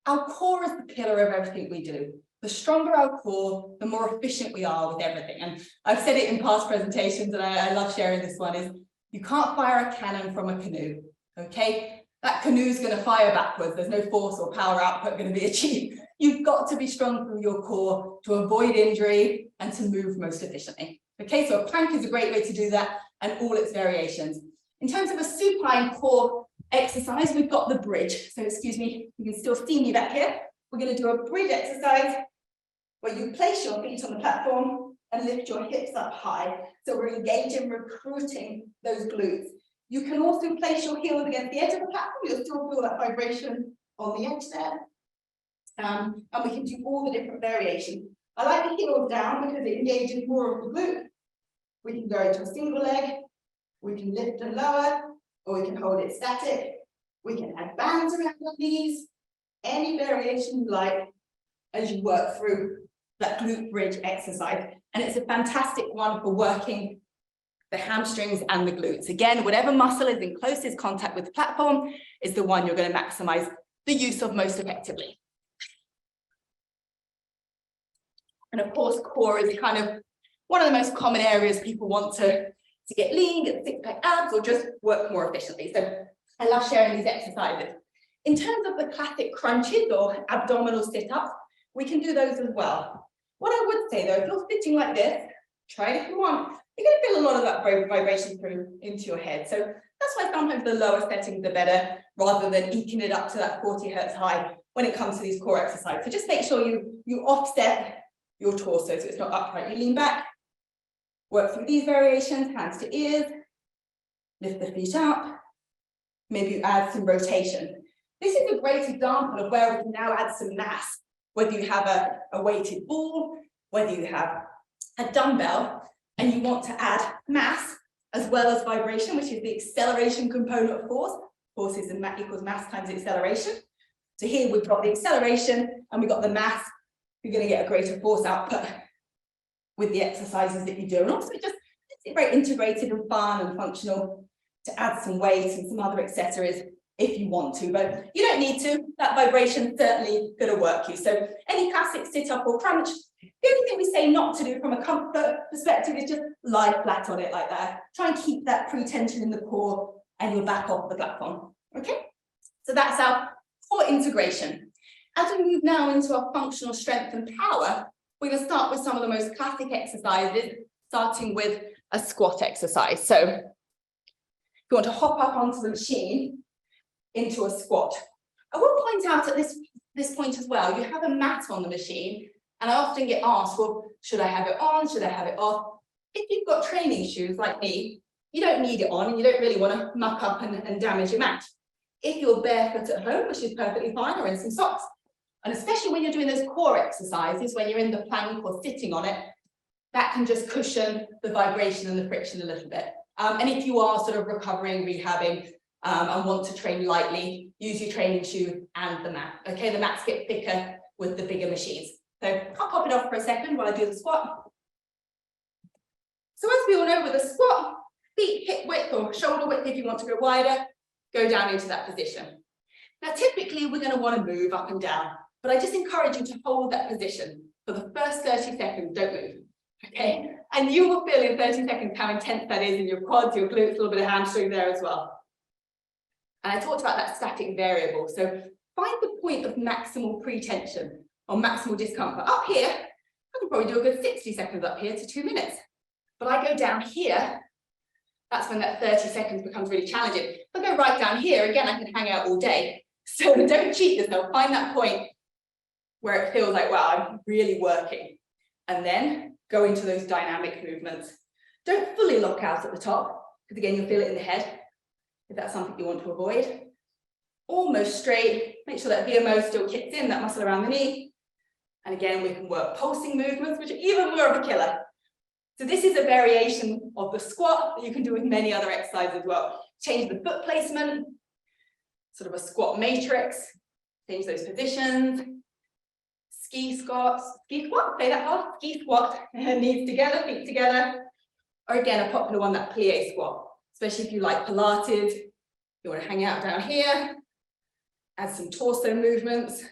Our core is the pillar of everything we do. The stronger our core, the more efficient we are with everything. And I've said it in past presentations, and I love sharing this one, is you can't fire a cannon from a canoe, okay? That canoe's going to fire backwards. There's no force or power output going to be achieved. You've got to be strong through your core to avoid injury and to move most efficiently. Okay, so a plank is a great way to do that, and all its variations. In terms of a supine core exercise, we've got the bridge. So excuse me, you can still see me back here. We're going to do a bridge exercise where you place your feet on the platform and lift your hips up high. So we're engaging, recruiting those glutes. You can also place your heels against the edge of the platform. You'll still feel that vibration on the edge there. And we can do all the different variations. I like the heels down because it engages more of the glute. We can go into a single leg. We can lift and lower, or we can hold it static. We can add bands around the knees. Any variation you like as you work through that glute bridge exercise. And it's a fantastic one for working the hamstrings and the glutes. Again, whatever muscle is in closest contact with the platform is the one you're going to maximize the use of most effectively. And of course, core is kind of one of the most common areas people want to get lean, get six-pack abs, or just work more efficiently. So I love sharing these exercises. In terms of the classic crunches or abdominal sit-ups, we can do those as well. What I would say though, if you're sitting like this, try it if you want, you're going to feel a lot of that vibration through into your head. So that's why sometimes the lower settings are better, rather than eking it up to that 40 hertz high when it comes to these core exercises. So just make sure you offset your torso so it's not upright. You lean back, work through these variations, hands to ears, lift the feet up. Maybe you add some rotation. This is a great example of where we can now add some mass, whether you have a weighted ball, whether you have a dumbbell, and you want to add mass as well as vibration, which is the acceleration component of force. Force is equals mass times acceleration. So here we've got the acceleration and we've got the mass. You're going to get a greater force output with the exercises that you do. And also just it's very integrated and fun and functional to add some weight and some other accessories if you want to, but you don't need to. That vibration certainly going to work you. So any classic sit-up or crunch, the only thing we say not to do from a comfort perspective is just lie flat on it like that. Try and keep that pre-tension in the core and your back off the platform. Okay, so that's our core integration. As we move now into our functional strength and power, we're going to start with some of the most classic exercises, starting with a squat exercise. So if you want to hop up onto the machine into a squat. I will point out at this point as well, you have a mat on the machine, and I often get asked, well, should I have it on? Should I have it off? If you've got training shoes like me, you don't need it on, and you don't really want to muck up and damage your mat. If you're barefoot at home, which is perfectly fine, or in some socks, and especially when you're doing those core exercises, when you're in the plank or sitting on it, that can just cushion the vibration and the friction a little bit. And if you are sort of recovering, rehabbing, and want to train lightly, use your training shoe and the mat. Okay, the mats get thicker with the bigger machines. So I'll pop it off for a second while I do the squat. So as we all know, with a squat, feet hip width or shoulder width, if you want to go wider, go down into that position. Now, typically, we're going to want to move up and down, but I just encourage you to hold that position for the first 30 seconds. Don't move. Okay, and you will feel in 30 seconds how intense that is in your quads, your glutes, a little bit of hamstring there as well. And I talked about that static variable. So find the point of maximal pre-tension or maximal discomfort. Up here, I can probably do a good 60 seconds up here to 2 minutes. But I go down here, that's when that 30 seconds becomes really challenging. If I go right down here, again, I can hang out all day. So don't cheat yourself. Find that point where it feels like, wow, I'm really working. And then go into those dynamic movements. Don't fully lock out at the top, because again, you'll feel it in the head, if that's something you want to avoid. Almost straight, make sure that VMO still kicks in, that muscle around the knee. And again, we can work pulsing movements, which are even more of a killer. So this is a variation of the squat that you can do with many other exercises as well. Change the foot placement, sort of a squat matrix, change those positions, ski squat, say that hard, ski squat, knees together, feet together. Or again, a popular one, that plie squat, especially if you like Pilates, you want to hang out down here, add some torso movements,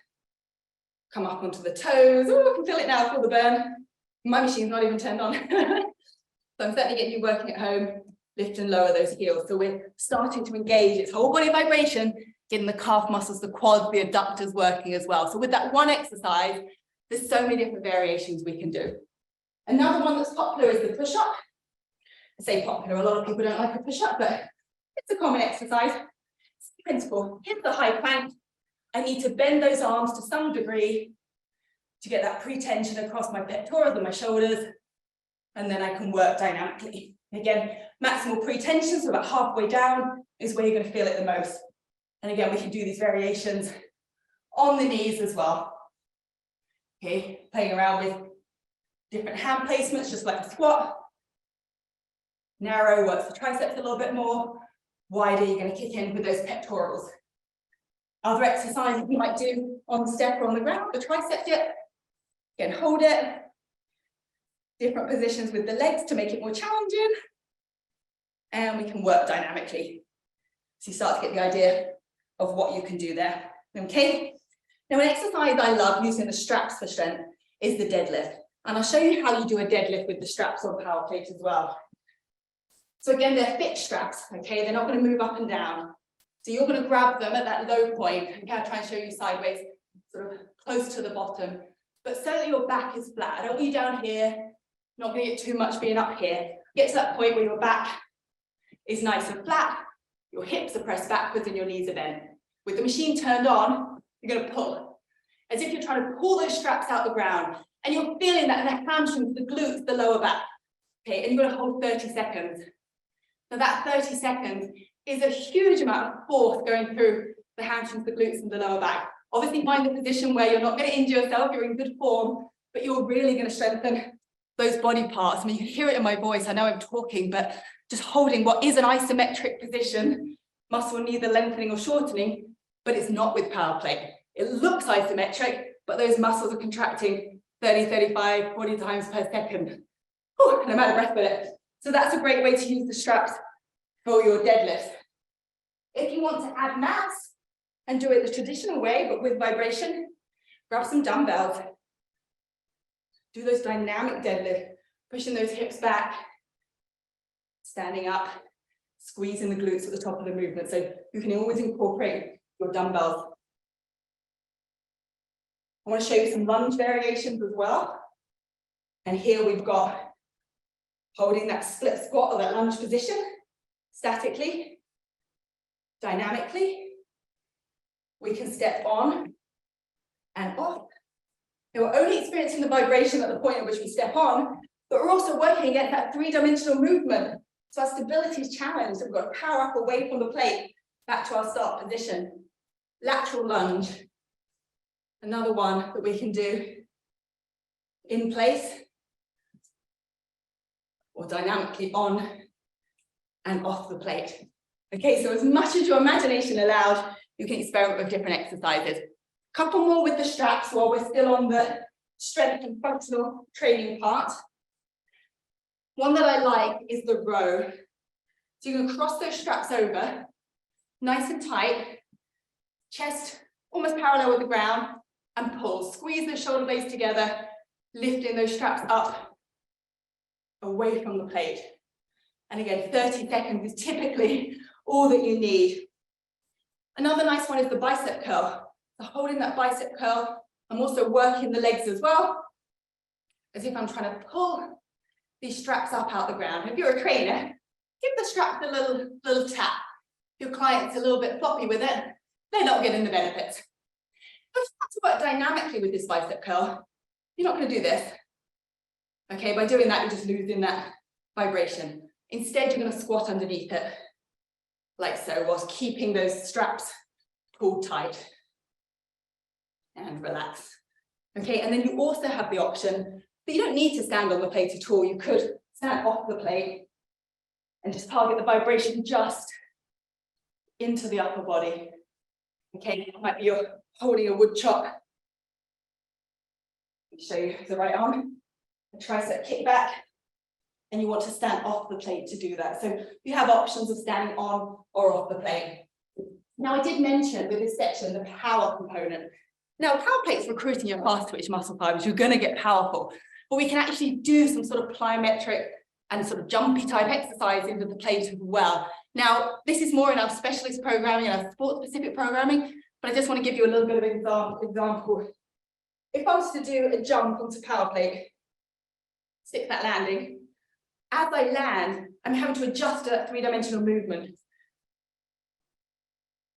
come up onto the toes. Oh, I can feel it now, feel the burn. My machine's not even turned on. So I'm certainly getting you working at home, lift and lower those heels. So we're starting to engage its whole body vibration, getting the calf muscles, the quads, the adductors working as well. So with that one exercise, there's so many different variations we can do. Another one that's popular is the push-up. I say popular, a lot of people don't like a push-up, but it's a common exercise. It's the principle. Hit the high plank. I need to bend those arms to some degree to get that pre-tension across my pectorals and my shoulders, and then I can work dynamically. Again, maximal pre-tension, so about halfway down is where you're going to feel it the most. And again, we can do these variations on the knees as well. Okay, playing around with different hand placements, just like a squat. Narrow works the triceps a little bit more. Wider, you're going to kick in with those pectorals. Other exercises you might do on the step or on the ground, the tricep dip. Again, hold it. Different positions with the legs to make it more challenging. And we can work dynamically. So you start to get the idea of what you can do there. Okay. Now, an exercise I love using the straps for strength is the deadlift. And I'll show you how you do a deadlift with the straps on power plate as well. So again, they're fixed straps, okay? They're not going to move up and down. So you're going to grab them at that low point. Okay, I'll try and show you sideways, sort of close to the bottom, but so that your back is flat. I don't want you down here, not going to get too much being up here. Get to that point where your back is nice and flat, your hips are pressed backwards and your knees are bent. With the machine turned on, you're going to pull, as if you're trying to pull those straps out the ground, and you're feeling that in the hamstrings, the glutes, the lower back. Okay, and you're going to hold 30 seconds. Now that 30 seconds is a huge amount of force going through the hamstrings, the glutes, and the lower back. Obviously, find the position where you're not going to injure yourself, you're in good form, but you're really going to strengthen those body parts. I mean, you can hear it in my voice. I know I'm talking, but just holding what is an isometric position, muscle neither lengthening or shortening, but it's not with power plate. It looks isometric, but those muscles are contracting 30, 35, 40 times per second. Whew, and I'm out of breath with it. So that's a great way to use the straps for your deadlift. If you want to add mass and do it the traditional way, but with vibration, grab some dumbbells. Do those dynamic deadlift, pushing those hips back, standing up, squeezing the glutes at the top of the movement. So you can always incorporate your dumbbells. I want to show you some lunge variations as well. And here we've got holding that split squat or that lunge position, statically, dynamically. We can step on and off. And we're only experiencing the vibration at the point at which we step on, but we're also working against that three-dimensional movement. So our stability is challenged. We've got to power up away from the plate, back to our start position. Lateral lunge. Another one that we can do in place or dynamically on and off the plate. Okay, so as much as your imagination allows, you can experiment with different exercises. A couple more with the straps while we're still on the strength and functional training part. One that I like is the row. So you're going to cross those straps over, nice and tight, chest almost parallel with the ground, and pull. Squeeze the shoulder blades together, lifting those straps up away from the plate. And again, 30 seconds is typically all that you need. Another nice one is the bicep curl. So holding that bicep curl, I'm also working the legs as well, as if I'm trying to pull these straps up out the ground. If you're a trainer, give the straps a little tap. If your client's a little bit floppy with it, they're not getting the benefits. But if you want to work dynamically with this bicep curl, you're not going to do this. Okay, by doing that, you're just losing that vibration. Instead, you're going to squat underneath it, like so, whilst keeping those straps pulled tight. And relax. Okay, and then you also have the option that you don't need to stand on the plate at all. You could stand off the plate and just target the vibration just into the upper body. Okay, it might be you're holding a wood chop Show you the right arm, a tricep kick back, and you want to stand off the plate to do that. So you have options of standing on or off the plate. Now, I did mention with this section the power component. Now, power plate's recruiting your fast twitch muscle fibers. You're going to get powerful, but we can actually do some sort of plyometric and sort of jumpy type exercise into the plate as well. Now, this is more in our specialist programming and our sport-specific programming, but I just want to give you a little bit of an example. If I was to do a jump onto power plate, stick that landing, as I land, I'm having to adjust to that three-dimensional movement.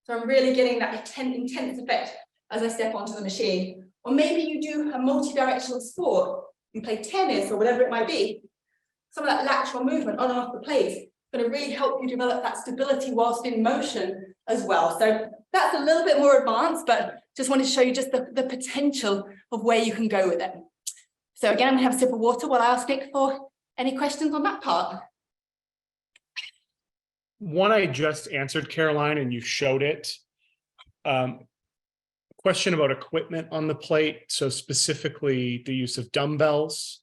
So I'm really getting that intense effect as I step onto the machine. Or maybe you do a multi-directional sport, you play tennis or whatever it might be. Some of that lateral movement on and off the plate is going to really help you develop that stability whilst in motion as well. So that's a little bit more advanced, but just wanted to show you just the potential of where you can go with it. So again, I'm going to have a sip of water while I ask Nick for any questions on that part. One I just answered, Caroline, and you showed it. Question about equipment on the plate. So specifically the use of dumbbells.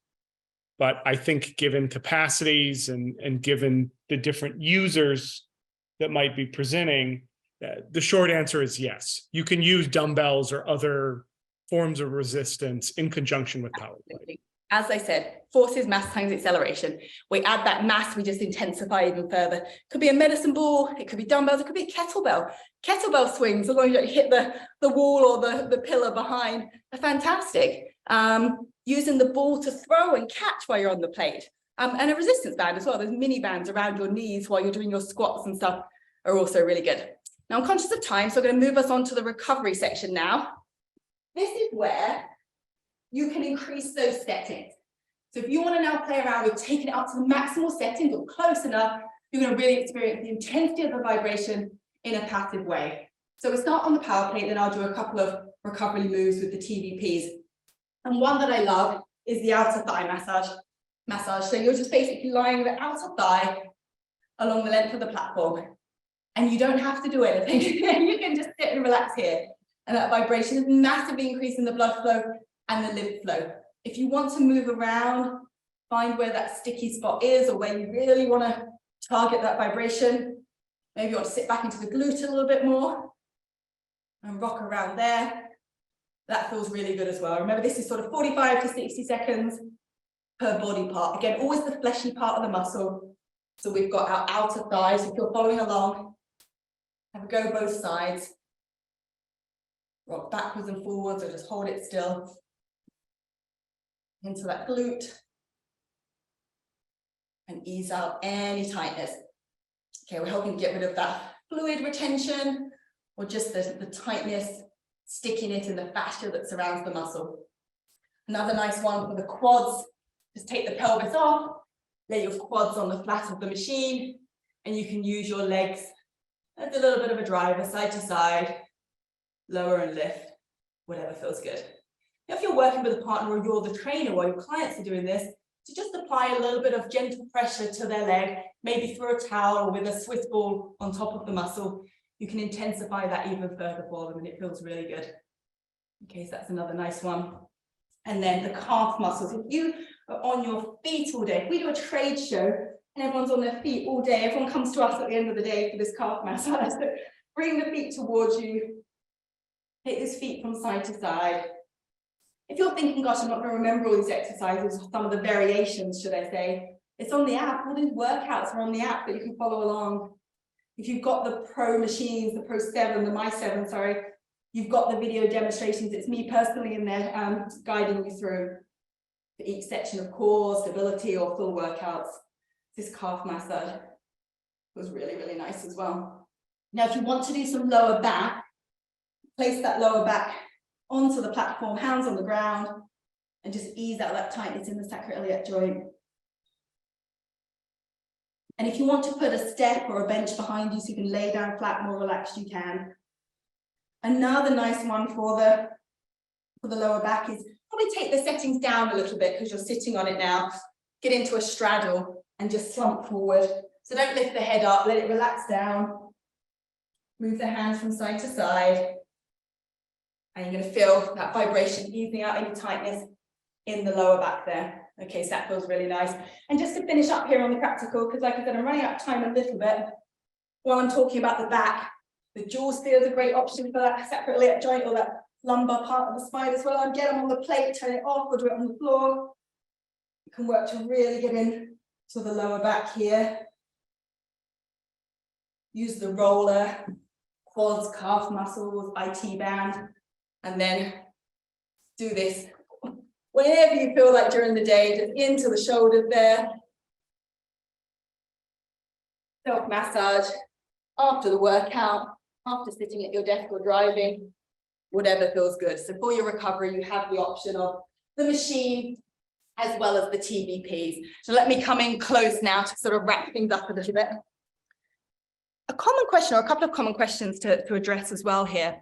But I think given capacities and given the different users that might be presenting, the short answer is yes. You can use dumbbells or other forms of resistance in conjunction with power plate. As I said, force is mass times acceleration. We add that mass, we just intensify even further. Could be a medicine ball, it could be dumbbells, it could be a kettlebell. Kettlebell swings, as long as you don't hit the wall or the pillar behind, are fantastic. Using the ball to throw and catch while you're on the plate. And a resistance band as well. Those mini bands around your knees while you're doing your squats and stuff are also really good. Now I'm conscious of time, so I'm going to move us on to the recovery section now. This is where you can increase those settings. So if you want to now play around with taking it up to the maximal settings or close enough, you're going to really experience the intensity of the vibration in a passive way. So we start on the power plate, then I'll do a couple of recovery moves with the TVPs. And one that I love is the outer thigh massage. So you're just basically lying the outer thigh along the length of the platform. And you don't have to do anything. You can just sit and relax here. And that vibration is massively increasing the blood flow and the lymph flow. If you want to move around, find where that sticky spot is or where you really want to target that vibration. Maybe you want to sit back into the glute a little bit more and rock around there. That feels really good as well. Remember, this is sort of 45 to 60 seconds per body part. Again, always the fleshy part of the muscle. So we've got our outer thighs. If you're following along, have a go both sides. Rock backwards and forwards or just hold it still. Into that glute. And ease out any tightness. Okay, we're helping get rid of that fluid retention or just the tightness, sticking it in the fascia that surrounds the muscle. Another nice one for the quads. Just take the pelvis off, lay your quads on the flat of the machine, and you can use your legs as a little bit of a driver, side to side, lower and lift, whatever feels good. Now, if you're working with a partner or you're the trainer while your clients are doing this, to just apply a little bit of gentle pressure to their leg, maybe through a towel or with a Swiss ball on top of the muscle, you can intensify that even further for them and it feels really good. Okay, so that's another nice one. And then the calf muscles. If you are on your feet all day, if we do a trade show and everyone's on their feet all day, everyone comes to us at the end of the day for this calf massage. So bring the feet towards you, take those feet from side to side. If you're thinking, gosh, I'm not going to remember all these exercises, some of the variations, should I say, it's on the app. All these workouts are on the app that you can follow along. If you've got the Pro machines, the Pro 7, the My 7, sorry, you've got the video demonstrations. It's me personally in there guiding you through for each section of core, stability, or full workouts. This calf massage was really, really nice as well. Now, if you want to do some lower back, place that lower back onto the platform, hands on the ground, and just ease out that tightness in the sacroiliac joint. And if you want to put a step or a bench behind you so you can lay down flat, more relaxed, you can. Another nice one for the lower back is probably take the settings down a little bit because you're sitting on it now. Get into a straddle and just slump forward. So don't lift the head up, let it relax down. Move the hands from side to side. And you're going to feel that vibration easing out any tightness in the lower back there. Okay, so that feels really nice. And just to finish up here on the practical, because like I said, I'm running out of time a little bit while I'm talking about the back. The jaw steer is a great option for that separate iliac joint or that lumbar part of the spine as well. I'll get them on the plate, turn it off, or do it on the floor. You can work to really get in to the lower back here. Use the roller, quads, calf muscles, IT band, and then do this whenever you feel like during the day, just into the shoulders there. Self-massage after the workout, after sitting at your desk or driving, whatever feels good. So for your recovery, you have the option of the machine as well as the TVPs. So let me come in close now to sort of wrap things up a little bit. A common question, or a couple of common questions to address as well here.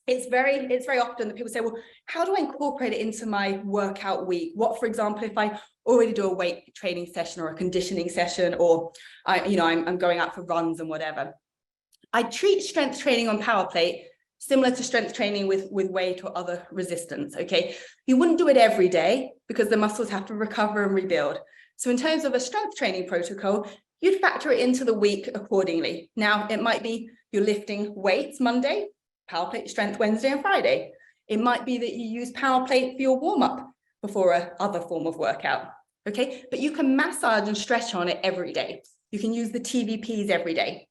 It's very often that people say, well, how do I incorporate it into my workout week? What, for example, if I already do a weight training session or a conditioning session, or I'm going out for runs and whatever. I treat strength training on power plate similar to strength training with weight or other resistance. Okay, you wouldn't do it every day because the muscles have to recover and rebuild. So in terms of a strength training protocol, you'd factor it into the week accordingly. Now, it might be you're lifting weights Monday, power plate strength Wednesday and Friday. It might be that you use power plate for your warm-up before a other form of workout. Okay, but you can massage and stretch on it every day. You can use the TVPs every day.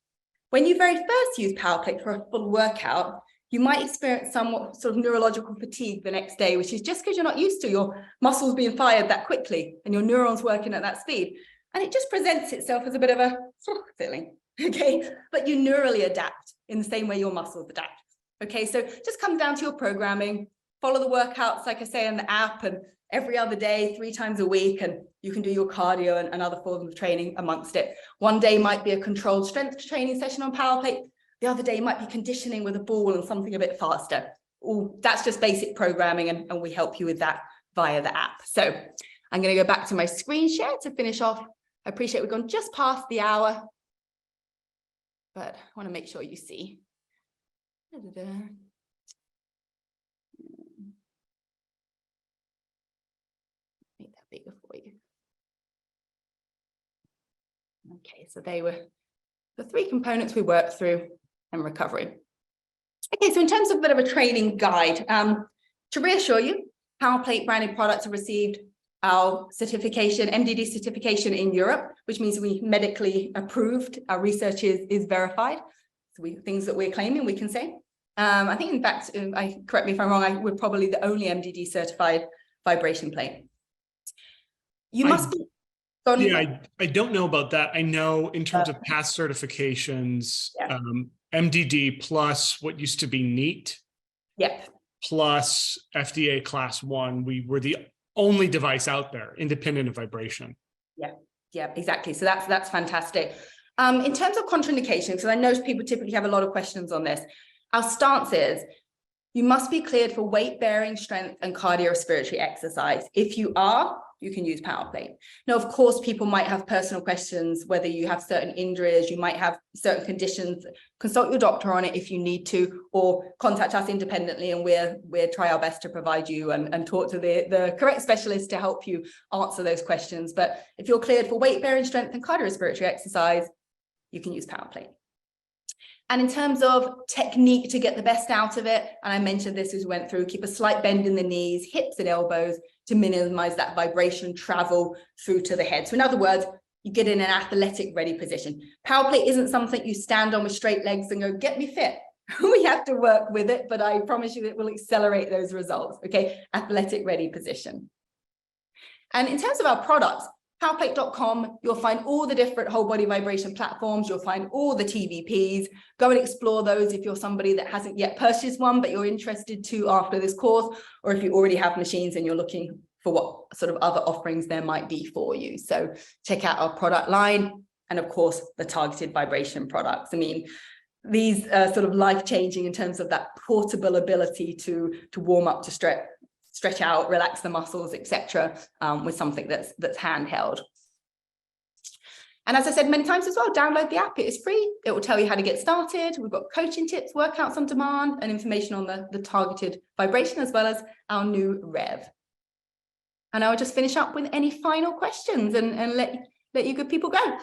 When you very first use power plate for a full workout, you might experience somewhat sort of neurological fatigue the next day, which is just because you're not used to your muscles being fired that quickly and your neurons working at that speed. And it just presents itself as a bit of a feeling, okay? But you neurally adapt in the same way your muscles adapt, okay? So it just comes down to your programming, follow the workouts, like I say, in the app, and every other day, 3 times a week, and you can do your cardio and other forms of training amongst it. One day might be a controlled strength training session on power plate. The other day might be conditioning with a ball and something a bit faster. Ooh, that's just basic programming, and we help you with that via the app. So I'm going to go back to my screen share to finish off. I appreciate we've gone just past the hour, but I want to make sure you see. Make that bigger for you. Okay, so they were the 3 components we worked through and recovery. Okay, so in terms of a bit of a training guide, to reassure you, power plate branded products have received our certification, MDD certification in Europe, which means we medically approved. Our research is verified. So things that we're claiming, we can say. I think, in fact, correct me if I'm wrong, we're probably the only MDD certified vibration plate. You must be. Yeah, I don't know about that. I know in terms of past certifications, MDD plus what used to be NEAT, plus FDA class 1, we were the only device out there independent of vibration. Yeah, exactly. So that's fantastic. In terms of contraindications, because I know people typically have a lot of questions on this, our stance is you must be cleared for weight bearing, strength, and cardiorespiratory exercise. If you are, you can use power plate. Now, of course, people might have personal questions, whether you have certain injuries, you might have certain conditions. Consult your doctor on it if you need to, or contact us independently, and we'll try our best to provide you and talk to the correct specialist to help you answer those questions. But if you're cleared for weight bearing, strength, and cardiorespiratory exercise, you can use power plate. And in terms of technique to get the best out of it, and I mentioned this as we went through, keep a slight bend in the knees, hips and elbows to minimize that vibration travel through to the head. So in other words, you get in an athletic ready position. Power plate isn't something you stand on with straight legs and go, get me fit. We have to work with it, but I promise you it will accelerate those results. Okay, athletic ready position. And in terms of our products, powerplate.com, you'll find all the different whole body vibration platforms. You'll find all the TVPs. Go and explore those if you're somebody that hasn't yet purchased one, but you're interested to after this course, or if you already have machines and you're looking for what sort of other offerings there might be for you. So check out our product line, and of course, the targeted vibration products. I mean, these are sort of life-changing in terms of that portable ability to warm up, to stretch out, relax the muscles, etc., with something that's handheld. And as I said many times as well, download the app. It is free. It will tell you how to get started. We've got coaching tips, workouts on demand, and information on the targeted vibration, as well as our new Rev. And I'll just finish up with any final questions and let you good people go.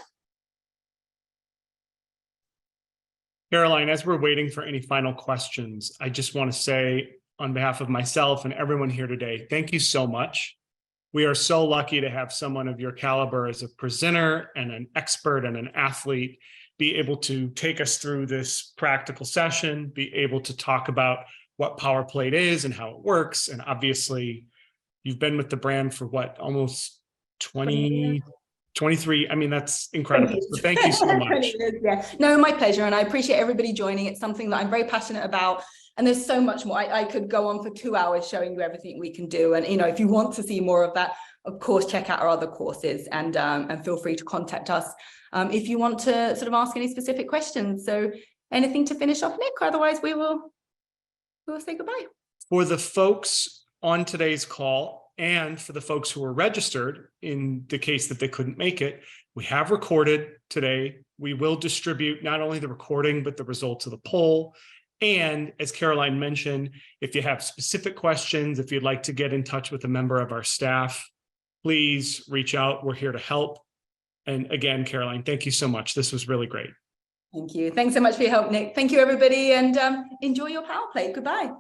Caroline, as we're waiting for any final questions, I just want to say on behalf of myself and everyone here today, thank you so much. We are so lucky to have someone of your caliber as a presenter and an expert and an athlete be able to take us through this practical session, be able to talk about what Power Plate is and how it works. And obviously, you've been with the brand for what, almost 20, 23. I mean, that's incredible. So thank you so much. Yeah, no, my pleasure. And I appreciate everybody joining. It's something that I'm very passionate about. And there's so much more. I could go on for 2 hours showing you everything we can do. And, you know, if you want to see more of that, of course, check out our other courses and feel free to contact us if you want to sort of ask any specific questions. So anything to finish off, Nick? Otherwise, we will say goodbye. For the folks on today's call and for the folks who were registered in the case that they couldn't make it, we have recorded today. We will distribute not only the recording, but the results of the poll. And as Caroline mentioned, if you have specific questions, if you'd like to get in touch with a member of our staff, please reach out. We're here to help. And again, Caroline, thank you so much. This was really great. Thank you. Thanks so much for your help, Nick. Thank you, everybody. And enjoy your Power Plate. Goodbye.